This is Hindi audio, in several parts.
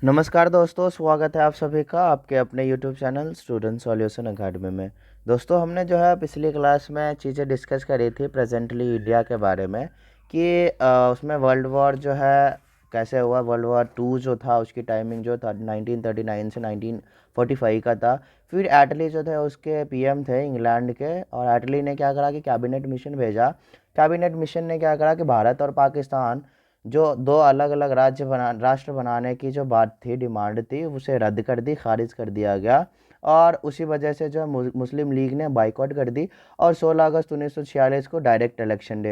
नमस्कार दोस्तों, स्वागत है आप सभी का आपके अपने YouTube channel student solution academy में। दोस्तों, हमने जो है पिछली क्लास में चीज़ें डिस्कस करी थी प्रेजेंटली इंडिया के बारे में कि उसमें वर्ल्ड वॉर जो है कैसे हुआ। वर्ल्ड वॉर टू जो था उसकी टाइमिंग जो था 1939 से 1945 का था। फिर एटली जो थे उसके पीएम थे इंग्लैंड के, और एटली ने क्या करा कि कैबिनेट मिशन भेजा। कैबिनेट मिशन ने क्या करा कि भारत और पाकिस्तान जो दो अलग अलग राष्ट्र बनाने की जो बात थी, डिमांड थी, उसे रद्द कर दी, खारिज कर दिया गया। और उसी वजह से जो है मुस्लिम लीग ने बाइकआउट कर दी। और 16 अगस्त 1946 को डायरेक्ट एक्शन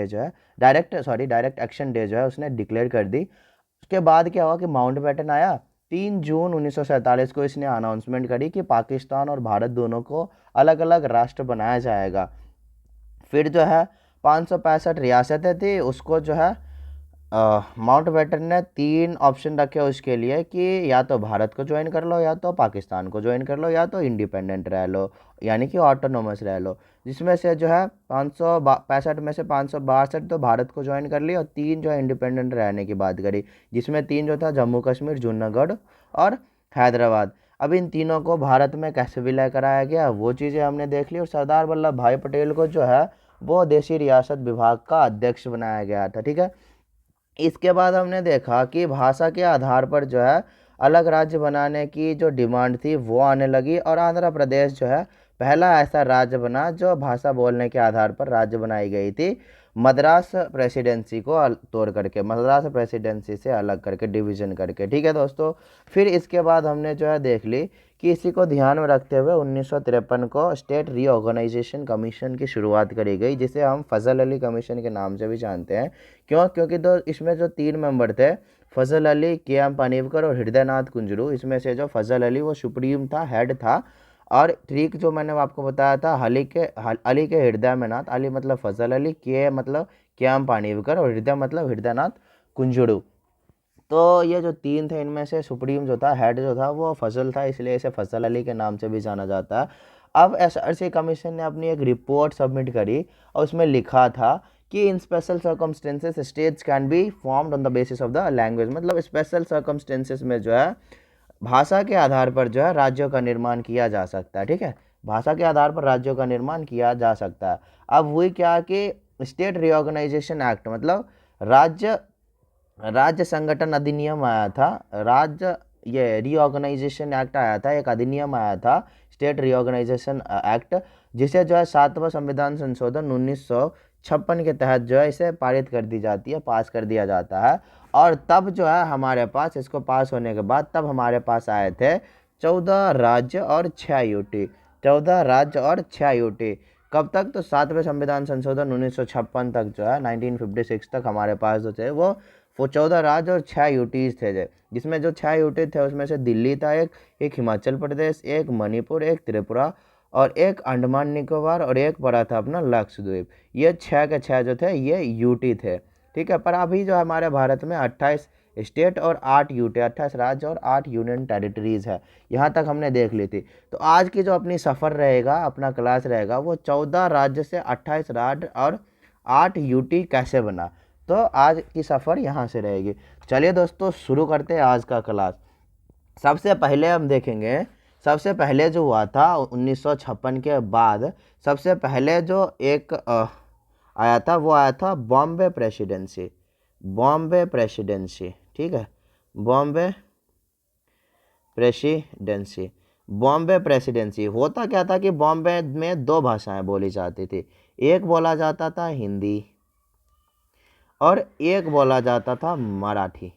डे जो है उसने डिक्लेयर कर दी। उसके बाद क्या हुआ कि माउंटबेटन आया। 3 जून 1947 को इसने अनाउंसमेंट करी कि पाकिस्तान और भारत दोनों को अलग अलग राष्ट्र बनाया जाएगा। फिर जो है 565 रियासतें थी, उसको जो है माउंटबेटन ने 3 ऑप्शन रखे उसके लिए कि या तो भारत को ज्वाइन कर लो, या तो पाकिस्तान को ज्वाइन कर लो, या तो इंडिपेंडेंट रह लो, यानी कि ऑटोनोमस रह लो। जिसमें से जो है 565 में से 562 तो भारत को ज्वाइन कर ली, और 3 जो है इंडिपेंडेंट रहने की बात करी, जिसमें 3 जो था जम्मू कश्मीर, जूनागढ़ और हैदराबाद। अब इन तीनों को भारत में कैसे विलय कराया गया वो चीज़ें हमने देख ली। और सरदार वल्लभ भाई पटेल को जो है वो देशी रियासत विभाग का अध्यक्ष बनाया गया था। ठीक है। इसके बाद हमने देखा कि भाषा के आधार पर जो है अलग राज्य बनाने की जो डिमांड थी वो आने लगी, और आंध्र प्रदेश जो है पहला ऐसा राज्य बना जो भाषा बोलने के आधार पर राज्य बनाई गई थी, मद्रास प्रेसिडेंसी को तोड़ करके, मद्रास प्रेसिडेंसी से अलग करके, डिवीजन करके। ठीक है दोस्तों। फिर इसके बाद हमने जो है देख ली कि इसी को ध्यान में रखते हुए 1953 को स्टेट रीऑर्गेनाइजेशन कमीशन की शुरुआत करी गई, जिसे हम फजल अली कमीशन के नाम से भी जानते हैं। क्यों? क्योंकि तो इसमें जो 3 मेंबर थे, फजल अली, के एम पानीवकर और हृदयनाथ कुंजरू, इसमें से जो फजल अली वो सुप्रीम था, हेड था। और ट्रिक जो मैंने आपको बताया था, अली के हृदय में नाथ, अली मतलब फजल अली, के मतलब के एम पानीवकर, और हृदय मतलब हृदयनाथ कुंजरू। तो ये जो 3 थे, इनमें से सुप्रीम जो था, हेड जो था, वो फजल था, इसलिए इसे फजल अली के नाम से भी जाना जाता है। अब एसआरसी कमीशन ने अपनी एक रिपोर्ट सबमिट करी, और उसमें लिखा था कि in special circumstances states can be formed on the basis of the language. मतलब स्पेशल सर्कमस्टेंसेस में जो है भाषा के आधार पर जो है राज्यों का निर्माण किया जा सकता है। ठीक है। भाषा के आधार पर राज्यों का निर्माण किया जा सकता है। अब हुई क्या कि स्टेट रिऑर्गेनाइजेशन एक्ट, मतलब राज्य राज्य संगठन अधिनियम आया था। राज्य ये रीऑर्गेनाइजेशन एक्ट आया था, एक अधिनियम आया था, स्टेट रीऑर्गेनाइजेशन एक्ट, जिसे जो है 7वां संविधान संशोधन 1956 के तहत जो है इसे पारित कर दी जाती है, पास कर दिया जाता है। और तब जो है हमारे पास, इसको पास होने के बाद तब हमारे पास आए थे 14 राज्य और 6 यूटी। 14 राज्य और 6 यूटी। कब तक? तो 7वें संविधान संशोधन 1956 तक जो है 1956 तक हमारे पास जो थे वो 14 राज्य और 6 यूटीज थे। जिसमें जो 6 यूटी थे उसमें से दिल्ली था, एक हिमाचल प्रदेश, एक मणिपुर, एक त्रिपुरा, और एक अंडमान निकोबार, और एक पड़ा था अपना लक्षद्वीप। ये 6 के 6 जो थे ये यूटी थे। ठीक है। पर अभी जो हमारे भारत में 28 स्टेट और 8 यूटी, 28 राज्य और 8 यूनियन टेरिटरीज है। यहाँ तक हमने देख ली थी। तो आज की जो अपनी सफ़र रहेगा, अपना क्लास रहेगा, वो 14 राज्य से 28 राज्य और 8 यूटी कैसे बना। तो आज की सफ़र यहाँ से रहेगी। चलिए दोस्तों, शुरू करते हैं आज का क्लास। सबसे पहले हम देखेंगे, सबसे पहले जो हुआ था 1956 के बाद, सबसे पहले जो एक आया था वो आया था बॉम्बे प्रेसिडेंसी। बॉम्बे प्रेसिडेंसी। ठीक है। बॉम्बे प्रेसिडेंसी। बॉम्बे प्रेसिडेंसी होता क्या था कि बॉम्बे में 2 भाषाएं बोली जाती थी। एक बोला जाता था हिंदी, और एक बोला जाता था मराठी।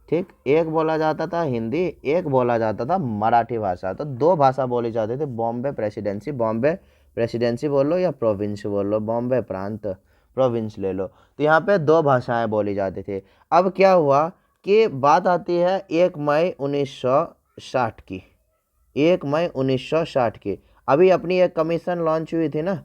ठीक। एक बोला जाता था हिंदी, एक बोला जाता था मराठी भाषा। तो 2 भाषा बोली जाती थी। बॉम्बे प्रेसिडेंसी, बॉम्बे प्रेसिडेंसी बोल लो या प्रोविंस बोल लो, बॉम्बे प्रांत, प्रोविंस ले लो। तो यहाँ पे 2 भाषाएं बोली जाती थी। अब क्या हुआ कि बात आती है 1 मई 1960 की। 1 मई 1960 की अभी अपनी एक कमीशन लॉन्च हुई थी ना,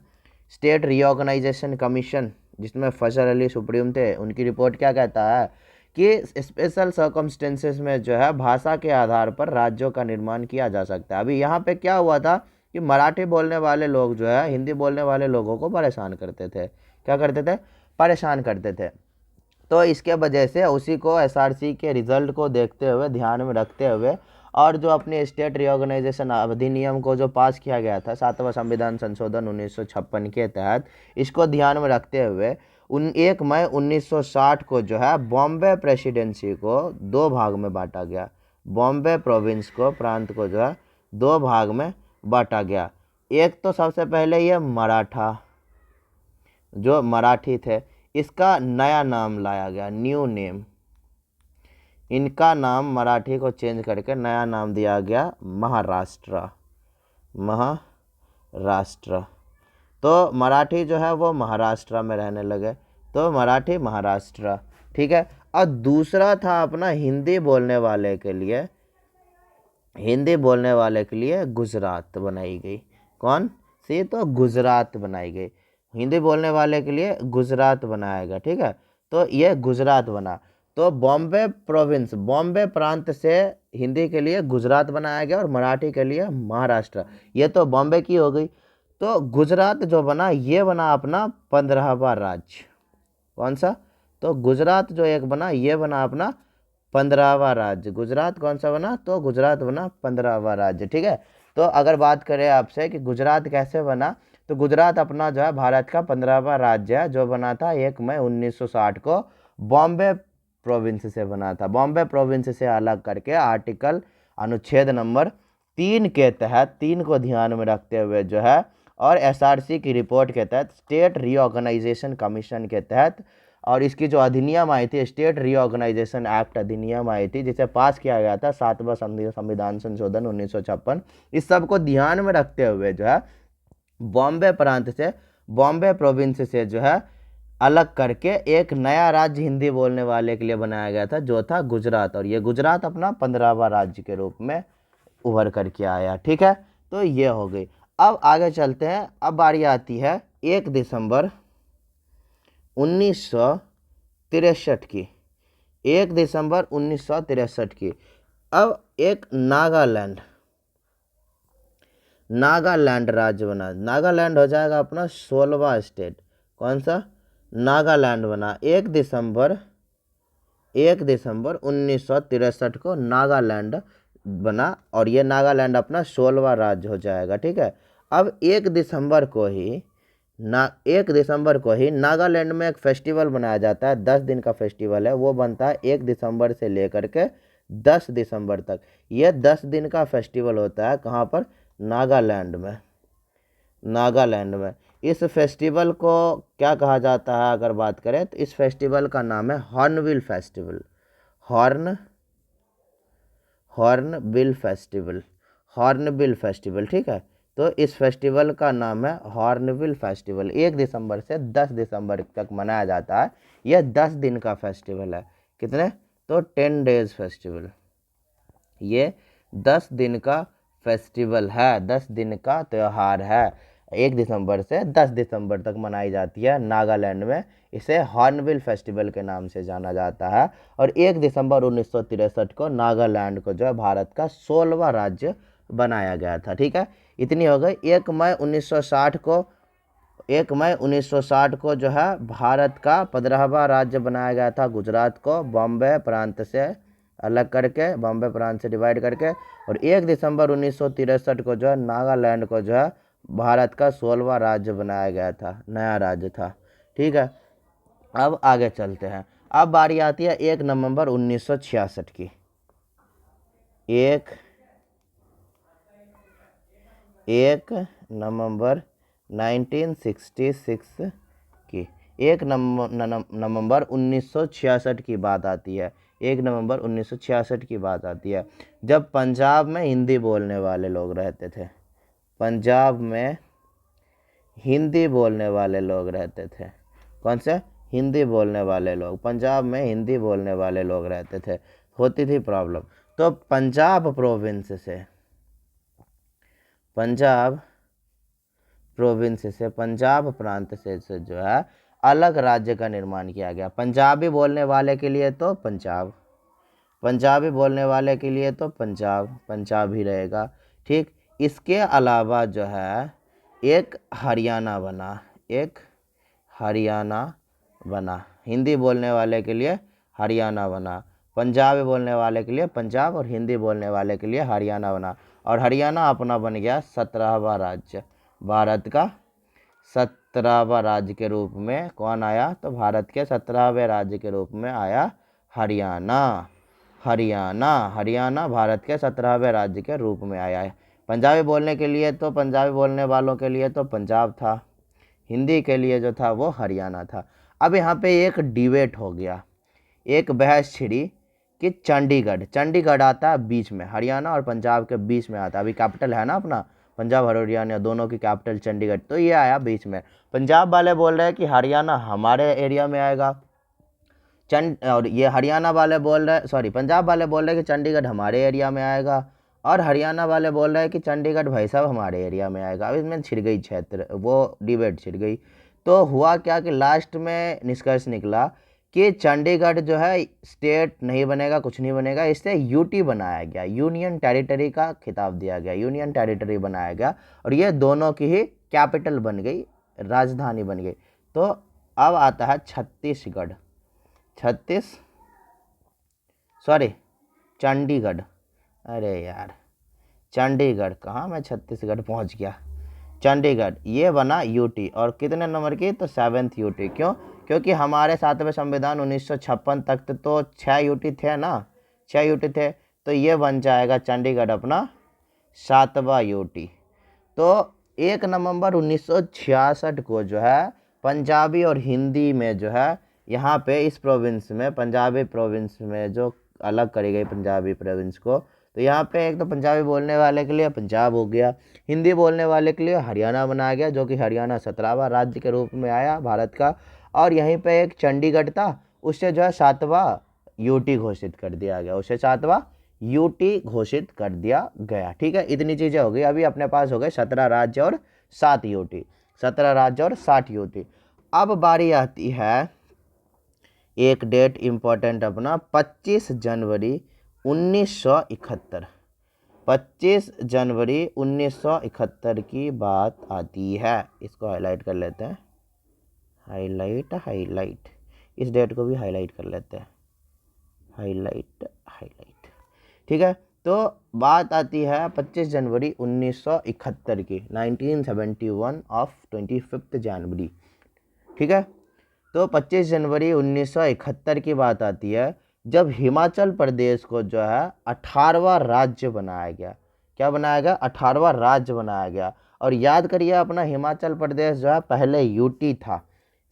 स्टेट रीऑर्गेनाइजेशन कमीशन, जिसमें फजल अली सुप्रीम थे। उनकी रिपोर्ट क्या कहता है कि स्पेशल सर्कमस्टेंसेस में जो है भाषा के आधार पर राज्यों का निर्माण किया जा सकता है। अभी यहाँ पे क्या हुआ था कि मराठी बोलने वाले लोग जो है हिंदी बोलने वाले लोगों को परेशान करते थे। क्या करते थे? परेशान करते थे। तो इसके वजह से उसी को एसआरसी के रिजल्ट को देखते हुए, ध्यान में रखते हुए, और जो अपने स्टेट रिऑर्गेनाइजेशन अधिनियम को जो पास किया गया था 7वां संविधान संशोधन 1956 के तहत, इसको ध्यान में रखते हुए 1 मई 1960 को जो है बॉम्बे प्रेसिडेंसी को 2 भाग में बांटा गया। बॉम्बे प्रोविंस को, प्रांत को जो है 2 भाग में बांटा गया। एक तो सबसे पहले ये मराठा, जो मराठी थे, इसका नया नाम लाया गया, न्यू नेम। इनका नाम मराठी को चेंज करके नया नाम दिया गया महाराष्ट्र। महाराष्ट्र। तो मराठी जो है वो महाराष्ट्र में रहने लगे, तो मराठी महाराष्ट्र, ठीक है। और दूसरा था अपना हिंदी बोलने वाले के लिए, हिंदी बोलने वाले के लिए गुजरात बनाई गई। कौन सी? तो गुजरात बनाई गई। हिंदी बोलने वाले के लिए गुजरात बनाया गया, ठीक है। तो ये गुजरात बना। तो बॉम्बे प्रोविंस, बॉम्बे प्रांत से हिंदी के लिए गुजरात बनाया गया और मराठी के लिए महाराष्ट्र। ये तो बॉम्बे की हो गई। तो गुजरात जो बना, ये बना अपना 15वां राज्य। कौन सा? तो गुजरात जो एक बना, ये बना अपना 15वां राज्य। गुजरात कौन सा बना? तो गुजरात बना 15वां राज्य, ठीक है। तो अगर बात करें आपसे कि गुजरात कैसे बना, तो गुजरात अपना जो है भारत का 15वां राज्य है, जो बना था 1 मई 1960 को बॉम्बे प्रोविंस से बना था। बॉम्बे प्रोविंस से अलग करके आर्टिकल अनुच्छेद नंबर 3 के तहत, 3 को ध्यान में रखते हुए जो है, और एसआरसी की रिपोर्ट के तहत, स्टेट रीऑर्गेनाइजेशन कमीशन के तहत, और इसकी जो अधिनियम आई थी, स्टेट रीऑर्गेनाइजेशन एक्ट अधिनियम आई थी, जिसे पास किया गया था 7वां संविधान संशोधन 1956। इस सब को ध्यान में रखते हुए जो है बॉम्बे प्रांत से, बॉम्बे प्रोविंस से जो है अलग करके एक नया राज्य हिंदी बोलने वाले के लिए बनाया गया था, जो था गुजरात। और ये गुजरात अपना 15वां राज्य के रूप में उभर करके आया, ठीक है। तो ये हो गई। अब आगे चलते हैं। अब बारी आती है 1 दिसंबर 1963 की। 1 दिसंबर 1963 की। अब एक नागालैंड, नागालैंड राज्य बना। नागालैंड हो जाएगा अपना 16वां स्टेट। कौन सा? नागालैंड बना 1 दिसंबर 1963 को नागालैंड बना, और ये नागालैंड अपना 16वां राज्य हो जाएगा, ठीक है। अब 1 दिसंबर को ही 1 दिसंबर को ही नागालैंड में एक फेस्टिवल मनाया जाता है। 10 दिन का फेस्टिवल है, वो बनता है 1 दिसंबर से लेकर के 10 दिसंबर तक। ये 10 दिन का फेस्टिवल होता है। कहाँ पर? नागालैंड में। नागालैंड में इस फेस्टिवल को क्या कहा जाता है? अगर बात करें तो इस फेस्टिवल का नाम है hornbill festival. Hornbill festival, hornbill festival, ठीक है। तो इस फेस्टिवल का नाम है हॉर्नबिल फेस्टिवल। 1 दिसंबर से 10 दिसंबर तक मनाया जाता है। यह 10 दिन का फेस्टिवल है। कितने? तो 10 डेज फेस्टिवल। ये 10 दिन का फेस्टिवल है, 10 दिन का त्यौहार है। 1 दिसंबर से 10 दिसंबर तक मनाई जाती है नागालैंड में। इसे हॉर्नबिल फेस्टिवल के नाम से जाना जाता है। और 1 दिसंबर 1963 को नागालैंड को जो है भारत का 16वां राज्य बनाया गया था, ठीक है। इतनी हो गई। 1 मई 1960 को, 1 मई 1960 को जो है भारत का 15वां राज्य बनाया गया था गुजरात को, बॉम्बे प्रांत से अलग करके, बॉम्बे प्रांत से डिवाइड करके। और 1 दिसंबर 1963 को जो है नागालैंड को जो है भारत का 16वां राज्य बनाया गया था, नया राज्य था, ठीक है। अब आगे चलते हैं। अब बारी आती है 1 नवंबर 1966 की। 1 नवंबर 1966 की। 1 नवंबर 1966 की बात आती है। 1 नवंबर 1966 की बात आती है, जब पंजाब में हिंदी बोलने वाले लोग रहते थे। पंजाब में हिंदी बोलने वाले लोग रहते थे। कौन से? हिंदी बोलने वाले लोग। पंजाब में हिंदी बोलने वाले लोग रहते थे। होती थी प्रॉब्लम। तो पंजाब प्रोविंस से, पंजाब प्रोविंस से, पंजाब प्रांत से जो है अलग राज्य का निर्माण किया गया। पंजाबी बोलने वाले के लिए तो पंजाब, पंजाबी बोलने वाले के लिए तो पंजाब, पंजाब ही रहेगा, ठीक। इसके अलावा जो है एक हरियाणा बना, एक हरियाणा बना, हिंदी बोलने वाले के लिए हरियाणा बना, पंजाबी बोलने वाले के लिए पंजाब और हिंदी बोलने वाले के लिए हरियाणा बना। और हरियाणा अपना बन गया 17वां राज्य, भारत का 17वां राज्य के रूप में कौन आया, तो भारत के 17वें राज्य के रूप में आया हरियाणा। हरियाणा हरियाणा भारत के 17वें राज्य के रूप में आया है। पंजाबी बोलने के लिए तो पंजाबी बोलने वालों के लिए तो पंजाब था, हिंदी के लिए जो था वो हरियाणा था। अब यहाँ पे एक डिबेट हो गया, एक बहस छिड़ी कि चंडीगढ़ आता है बीच में, हरियाणा और पंजाब के बीच में आता है। अभी कैपिटल है ना अपना पंजाब और हरियाणा दोनों की कैपिटल चंडीगढ़, तो ये आया बीच में। पंजाब वाले बोल रहे हैं कि हरियाणा हमारे एरिया में आएगा, और ये हरियाणा वाले बोल रहे, सॉरी पंजाब वाले बोल रहे हैं कि चंडीगढ़ हमारे एरिया में आएगा, और हरियाणा वाले बोल रहे हैं कि चंडीगढ़ भाई साहब हमारे एरिया में आएगा। अब इसमें छिड़ गई क्षेत्र, वो डिबेट छिड़ गई। तो हुआ क्या कि लास्ट में निष्कर्ष निकला कि चंडीगढ़ जो है स्टेट नहीं बनेगा, कुछ नहीं बनेगा, इससे यूटी बनाया गया, यूनियन टेरिटरी का खिताब दिया गया, यूनियन टेरिटरी बनाया गया, और ये दोनों की ही कैपिटल बन गई, राजधानी बन गई। तो अब आता है छत्तीसगढ़, चंडीगढ़, अरे यार चंडीगढ़ कहाँ, मैं छत्तीसगढ़ पहुँच गया। चंडीगढ़ ये बना यूटी, और कितने नंबर की, तो 7th यूटी। क्यों, क्योंकि हमारे 7वें संविधान 1956 तक तो 6 यूटी थे ना, 6 यूटी थे, तो ये बन जाएगा चंडीगढ़ अपना 7वां यूटी। तो 1 नवंबर 1966 को जो है पंजाबी और हिंदी में जो है यहाँ पे इस प्रोविंस में, पंजाबी प्रोविंस में जो अलग करी गई पंजाबी प्रोविंस को, तो यहाँ पे एक तो पंजाबी बोलने वाले के लिए पंजाब हो गया, हिंदी बोलने वाले के लिए हरियाणा बनाया गया, जो कि हरियाणा 17वां राज्य के रूप में आया भारत का। और यहीं पे एक चंडीगढ़ था, उससे जो है 7वां यूटी घोषित कर दिया गया, उसे 7वां यूटी घोषित कर दिया गया। ठीक है, इतनी चीज़ें हो गई। अभी अपने पास हो गए 17 राज्य और 7 यूटी, 17 राज्य और 7 यूटी। अब बारी आती है एक डेट इम्पोर्टेंट अपना 25 जनवरी 1971, 25 जनवरी 1971 की बात आती है। इसको हाईलाइट कर लेते हैं, हाईलाइट, इस डेट को भी हाईलाइट कर लेते हैं, हाईलाइट। ठीक है, तो बात आती है 25 जनवरी 1971 की, 1971 ऑफ 25 जनवरी। ठीक है, तो 25 जनवरी 1971 की बात आती है, जब हिमाचल प्रदेश को जो है 18वां राज्य बनाया गया। क्या बनाया गया, 18वां राज्य बनाया गया। और याद करिए अपना हिमाचल प्रदेश जो है पहले यूटी था,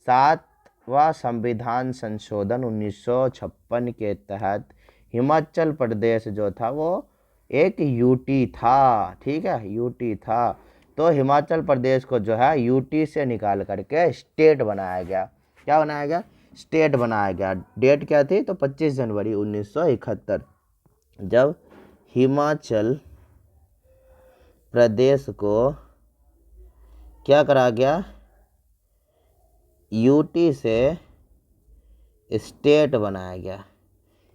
7वां संविधान संशोधन 1956 के तहत हिमाचल प्रदेश जो था वो एक यूटी था। ठीक है, यूटी था। तो हिमाचल प्रदेश को जो है यूटी से निकाल करके स्टेट बनाया गया। क्या बनाया गया, स्टेट बनाया गया। डेट क्या थी, तो 25 जनवरी 1971, जब हिमाचल प्रदेश को क्या करा गया, यूटी से स्टेट बनाया गया।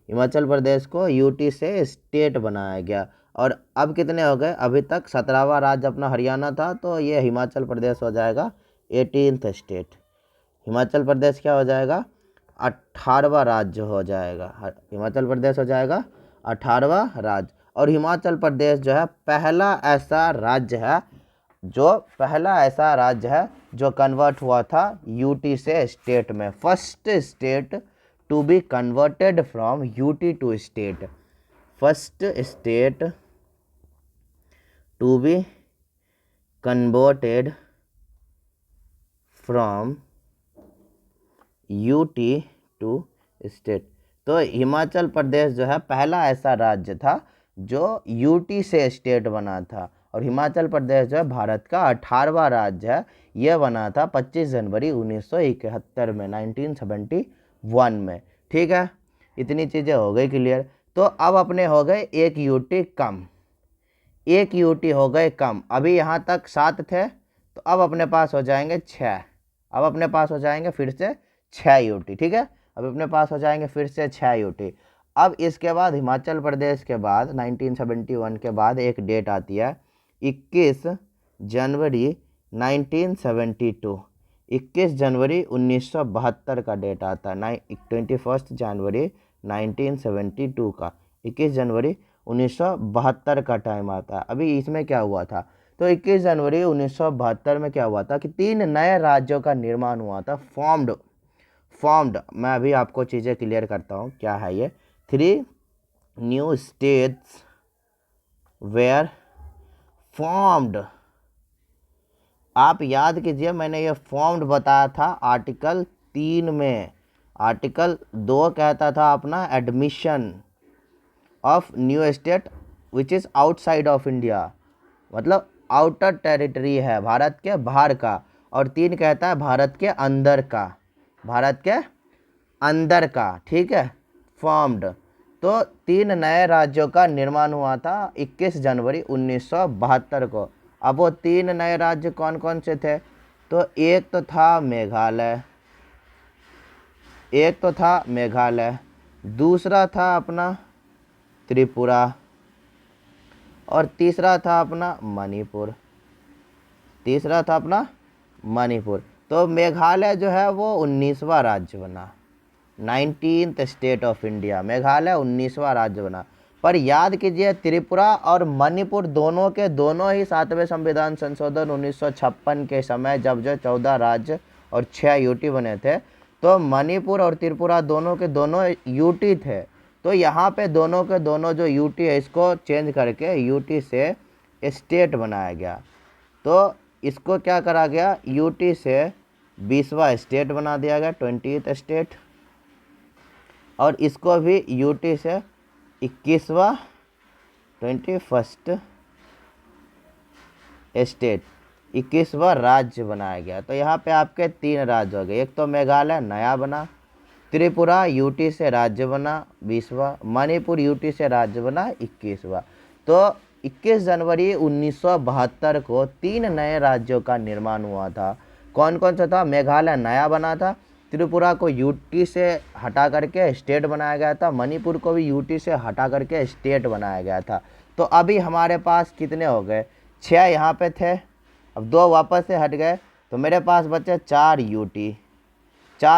हिमाचल प्रदेश को यूटी से स्टेट बनाया गया। और अब कितने हो गए, अभी तक 17वां राज्य अपना हरियाणा था, तो ये हिमाचल प्रदेश हो जाएगा 18th स्टेट। हिमाचल प्रदेश क्या हो जाएगा, 18वां राज्य हो जाएगा। हिमाचल प्रदेश हो जाएगा 18वां राज्य। और हिमाचल प्रदेश जो है पहला ऐसा राज्य है जो कन्वर्ट हुआ था यूटी से स्टेट में। First state to be converted from UT to state, first state to be converted from UT to state. तो हिमाचल प्रदेश जो है पहला ऐसा राज्य था जो यूटी से स्टेट बना था। और हिमाचल प्रदेश जो है भारत का 18वां राज्य है, यह बना था 25 जनवरी 1971 में, 1971 में। ठीक है, इतनी चीज़ें हो गई क्लियर। तो अब अपने हो गए एक यूटी कम, एक यूटी हो गए कम। अभी यहाँ तक 7 थे, तो अब अपने पास हो जाएंगे 6, अब अपने पास हो जाएंगे फिर से 6 यूटी। ठीक है, अब अपने पास हो जाएंगे फिर से 6 यूटी। अब इसके बाद हिमाचल प्रदेश के बाद 1971 के बाद एक डेट आती है 21 जनवरी 1972, 21 जनवरी 1972 का डेट आता है, 21 जनवरी 1972 का, 21 जनवरी 1972 का टाइम आता है। अभी इसमें क्या हुआ था, तो 21 जनवरी 1972 में क्या हुआ था कि 3 नए राज्यों का निर्माण हुआ था, फॉर्म्ड। मैं अभी आपको चीज़ें क्लियर करता हूँ क्या है ये। 3 न्यू स्टेट्स वेयर फॉर्म्ड। आप याद कीजिए, मैंने ये फॉर्म्ड बताया था आर्टिकल 3 में। आर्टिकल 2 कहता था अपना admission of new state which is outside of India, मतलब आउटर टेरिटरी है, भारत के बाहर का। और 3 कहता है भारत के अंदर का, भारत के अंदर का, ठीक है, फॉर्म्ड। तो 3 नए राज्यों का निर्माण हुआ था 21 जनवरी 1972 को। अब वो 3 नए राज्य कौन कौन से थे, तो एक तो था मेघालय, दूसरा था अपना त्रिपुरा, और तीसरा था अपना मणिपुर। तो मेघालय जो है वो 19वां राज्य बना, 19th state of India. Meghalaya 19वां राज्य बना। पर याद कीजिए, त्रिपुरा और मणिपुर दोनों के दोनों ही 7वें संविधान संशोधन 1956 के समय जब जो 14 राज्य और 6 यूटी बने थे, तो मणिपुर और त्रिपुरा दोनों के दोनों यूटी थे। तो यहाँ पे दोनों के दोनों जो यूटी है इसको चेंज करके यूटी से स्टेट बनाया गया। तो इसको क्या करा गया, यूटी से 20वां स्टेट बना दिया गया, 20th स्टेट। और इसको भी यूटी से 21वां 21st स्टेट 21वां राज्य बनाया गया। तो यहाँ पे आपके 3 राज्य हो गए, एक तो मेघालय नया बना, त्रिपुरा यूटी से राज्य बना 20वां, मणिपुर यूटी से राज्य बना 21वां। तो 21 जनवरी 1972 को 3 नए राज्यों का निर्माण हुआ था। कौन कौन सा था, मेघालय नया बना था, त्रिपुरा को यूटी से हटा करके स्टेट बनाया गया था, मणिपुर को भी यूटी से हटा करके स्टेट बनाया गया था। तो अभी हमारे पास कितने हो गए, 6 यहाँ पे थे, अब 2 वापस से हट गए, तो मेरे पास बचे 4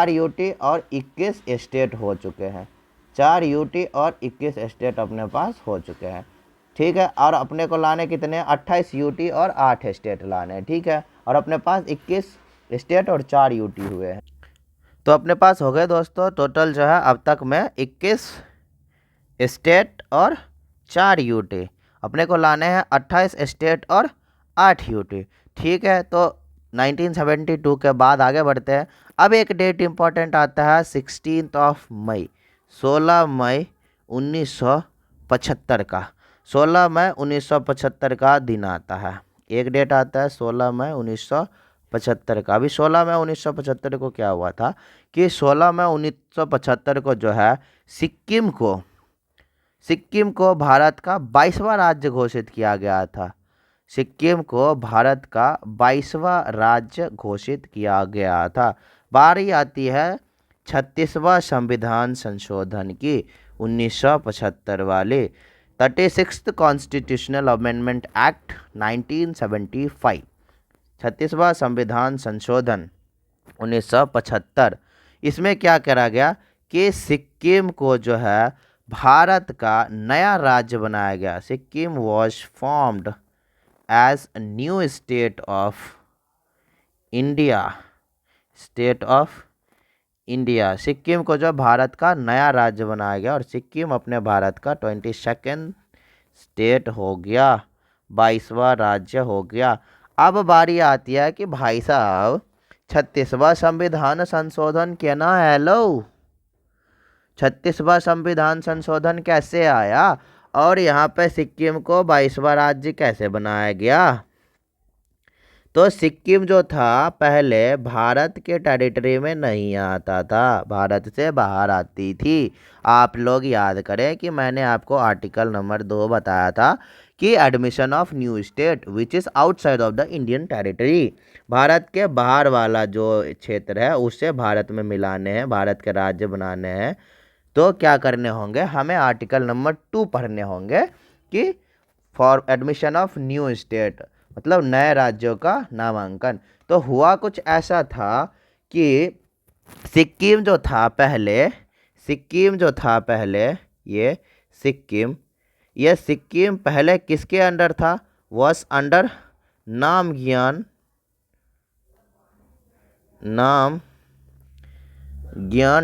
यूटी और 21 स्टेट हो चुके हैं। 4 यूटी और 21 स्टेट अपने पास हो चुके हैं, ठीक है। और अपने को लाने कितने, 28 यूटी और 8 स्टेट लाने हैं, ठीक है। और अपने पास 21 स्टेट और 4 यूटी हुए हैं। तो अपने पास हो गए दोस्तों टोटल जो है अब तक में 21 स्टेट और 4 यूटी। अपने को लाने हैं 28 स्टेट और 8 यूटी, ठीक है। तो 1972 के बाद आगे बढ़ते हैं। अब एक डेट इम्पॉर्टेंट आता है 16 मई, 16 मई 1975 का, 16 मई 1975 का दिन आता है। एक डेट आता है 16 मई 1975 का। अभी 16 मई 1975 को क्या हुआ था कि 16 मई 1975 को जो है सिक्किम को भारत का 22वां राज्य घोषित किया गया था। सिक्किम को भारत का 22वां राज्य घोषित किया गया था। बारी आती है 36वां संविधान संशोधन की, 1975 वाले 36th कॉन्स्टिट्यूशनल अमेंडमेंट एक्ट 1975, 36वां संविधान संशोधन 1975। इसमें क्या करा गया कि सिक्किम को जो है भारत का नया राज्य बनाया गया। Sikkim was formed as a new state of India. Sikkim को जो भारत का नया राज्य बनाया गया और सिक्किम अपने भारत का 22nd स्टेट हो गया, 22वां राज्य हो गया। अब बारी आती है कि भाई साहब 36वां संविधान संशोधन के ना, हेलो, 36वां संविधान संशोधन कैसे आया और यहाँ पे सिक्किम को 22वां राज्य कैसे बनाया गया। तो सिक्किम जो था पहले भारत के टेरिटरी में नहीं आता था, भारत से बाहर आती थी। आप लोग याद करें कि मैंने आपको आर्टिकल नंबर 2 बताया था कि admission of new state which is outside of the Indian territory, Bharat के बाहर वाला जो क्षेत्र है उससे भारत में मिलाने हैं, भारत के राज्य बनाने हैं। तो क्या करने होंगे, हमें आर्टिकल नंबर 2 पढ़ने होंगे कि for admission of new state, मतलब नए राज्यों का नामांकन। तो तो हुआ कुछ ऐसा था कि सिक्किम जो था पहले, सिक्किम जो था पहले, ये सिक्किम, ये सिक्किम पहले किसके अंडर था? Was under Namgyal, Namgyal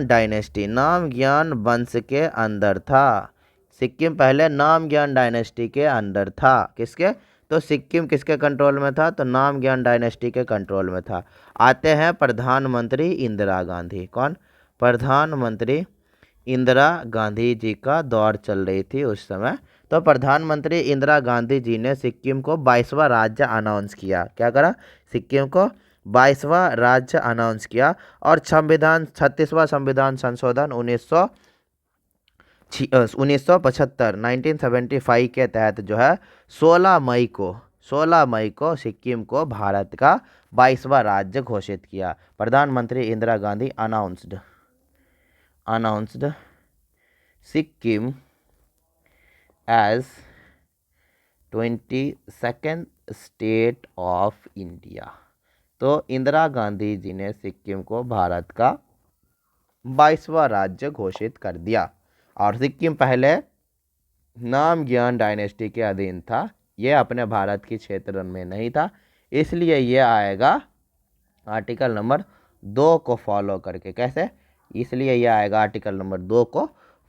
dynasty, Namgyal वंश के अंदर था। सिक्किम पहले नामग्याल डायनेस्टी के अंदर था। किसके? तो सिक्किम किसके कंट्रोल में था? तो नामग्याल डायनेस्टी के कंट्रोल में था। आते हैं प्रधानमंत्री इंदिरा गांधी। कौन? प्रधानमंत्री इंदिरा गांधी जी का दौर चल रही थी उस समय। तो प्रधानमंत्री इंदिरा गांधी जी ने सिक्किम को 22वां राज्य अनाउंस किया। क्या करा? सिक्किम को 22वां राज्य अनाउंस किया। और संविधान 36वां संविधान संशोधन 1975 1975 के तहत जो है 16 मई को सिक्किम को भारत का 22वां राज्य घोषित किया। प्रधानमंत्री Indira Gandhi announced Sikkim as 22nd state of India. तो इंदिरा गांधी जी ने सिक्किम को भारत का 22वां राज्य घोषित कर दिया। और सिक्किम पहले नामग्याल डायनेस्टी के अधीन था, ये अपने भारत के क्षेत्र में नहीं था, इसलिए ये आएगा आर्टिकल नंबर 2 को फॉलो करके। कैसे? इसलिए ये आएगा आर्टिकल नंबर 2 को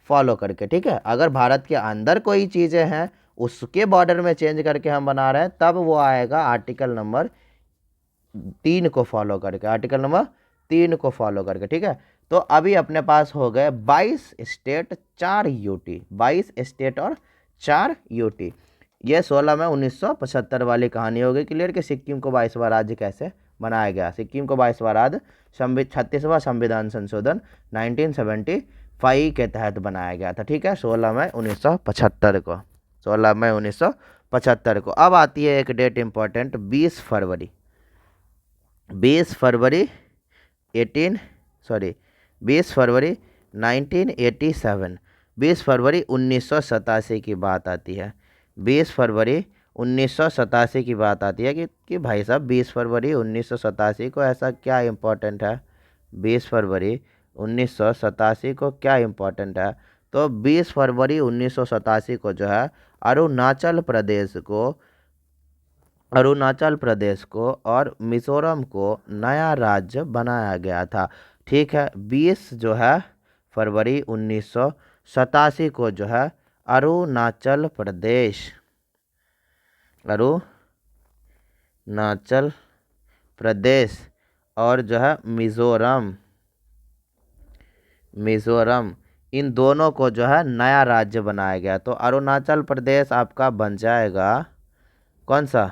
फॉलो करके। ठीक है, अगर भारत के अंदर कोई चीज़ें हैं उसके बॉर्डर में चेंज करके हम बना रहे हैं, तब वो आएगा आर्टिकल नंबर 3 को फॉलो करके, आर्टिकल नंबर 3 को फॉलो करके। ठीक है, तो अभी अपने पास हो गए 22 स्टेट 4 यूटी, 22 स्टेट और 4 यूटी। ये 16 में 1975 वाली कहानी हो गई क्लियर कि सिक्किम को 22वां राज्य कैसे बनाया गया। सिक्किम को 22वां राज्य 36वां संविधान संशोधन 1975 के तहत बनाया गया था। ठीक है, 16 मई 1975 को, 16 मई 1975 को। अब आती है एक डेट इंपॉर्टेंट, 20 फरवरी 20 फरवरी 1987, 20 फरवरी 1987 की बात आती है। 20 फरवरी 1987 की बात आती है कि भाई साहब 20 फरवरी 1987 को ऐसा क्या इम्पोर्टेंट है? 20 फरवरी 1987 को क्या इम्पोर्टेंट है? तो 20 फरवरी 1987 को जो है अरुणाचल प्रदेश को और मिजोरम को नया राज्य बनाया गया था। ठीक है, 20 जो है फरवरी 1987 को जो है अरुणाचल प्रदेश और जो है मिजोरम इन दोनों को जो है नया राज्य बनाया गया। तो अरुणाचल प्रदेश आपका बन जाएगा कौन सा?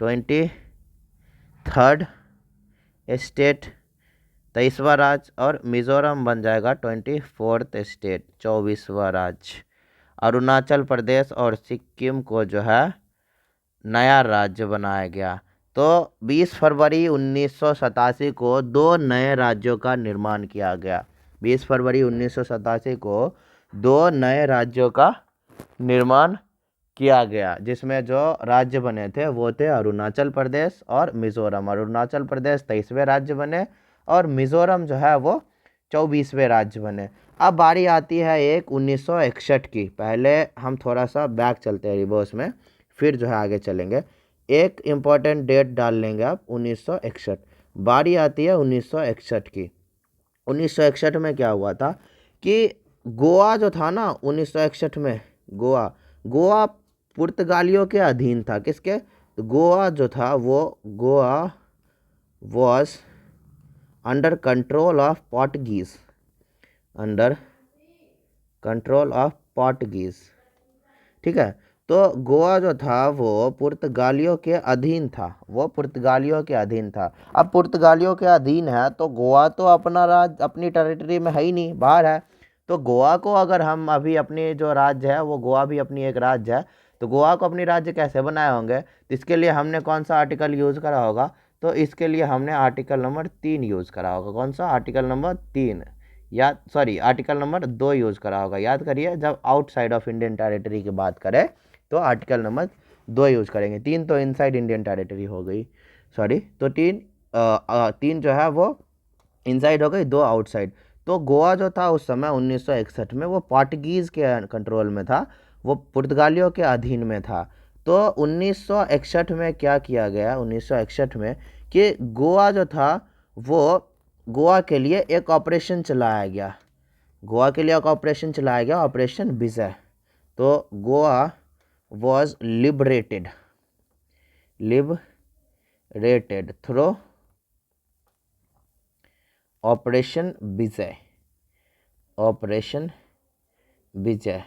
23rd स्टेट, 23वां राज्य, और मिजोरम बन जाएगा 24th स्टेट, 24वां राज्य। अरुणाचल प्रदेश और सिक्किम को जो है नया राज्य बनाया गया। तो 20 फरवरी 1987 को 2 नए राज्यों का निर्माण किया गया। 20 फरवरी 1987 को 2 नए राज्यों का निर्माण किया गया, जिसमें जो राज्य बने थे वो थे अरुणाचल प्रदेश और मिजोरम। अरुणाचल प्रदेश 23वें राज्य बने और मिजोरम जो है वो 24वें राज्य बने। अब बारी आती है एक 1961 की। पहले हम थोड़ा सा बैक चलते हैं रिवर्स में, फिर जो है आगे चलेंगे। एक इम्पॉर्टेंट डेट डाल लेंगे आप, 1961। बारी आती है 1961 की। 1961 में क्या हुआ था कि गोवा जो था ना, 1961 में गोवा पुर्तगालियों के अधीन था। किसके? तो गोवा जो था वो Goa was under control of Portuguese. ठीक है, तो गोवा जो था वो पुर्तगालियों के अधीन था, अब पुर्तगालियों के अधीन है तो गोवा तो अपना राज्य अपनी टेरिटरी में है ही नहीं, बाहर है। तो गोवा को अगर हम अभी अपनी जो राज्य है वो गोवा भी अपनी एक राज्य है, तो गोवा को अपनी राज्य कैसे बनाए होंगे? तो इसके लिए हमने कौन सा आर्टिकल यूज़ करा होगा? तो इसके लिए हमने आर्टिकल नंबर 3 यूज़ करा होगा। कौन सा? Article number 3, article number 2 use करा होगा। याद करिए, जब आउटसाइड ऑफ इंडियन टेरिटरी की बात करें तो आर्टिकल नंबर 2 यूज़ करेंगे। 3 तो इनसाइड इंडियन टेरिटरी हो गई, तो 3 3 जो है वो इनसाइड हो गई, 2 आउटसाइड। तो गोवा जो था उस समय 1961 में वो पोर्टुगीज़ के कंट्रोल में था, वो पुर्तगालियों के अधीन में था। तो 1961 में क्या किया गया, 1961 में कि गोवा जो था वो गोवा के लिए एक ऑपरेशन चलाया गया, गोवा के लिए एक ऑपरेशन चलाया गया, ऑपरेशन विजय। तो Goa was liberated through operation Vijay, operation Vijay,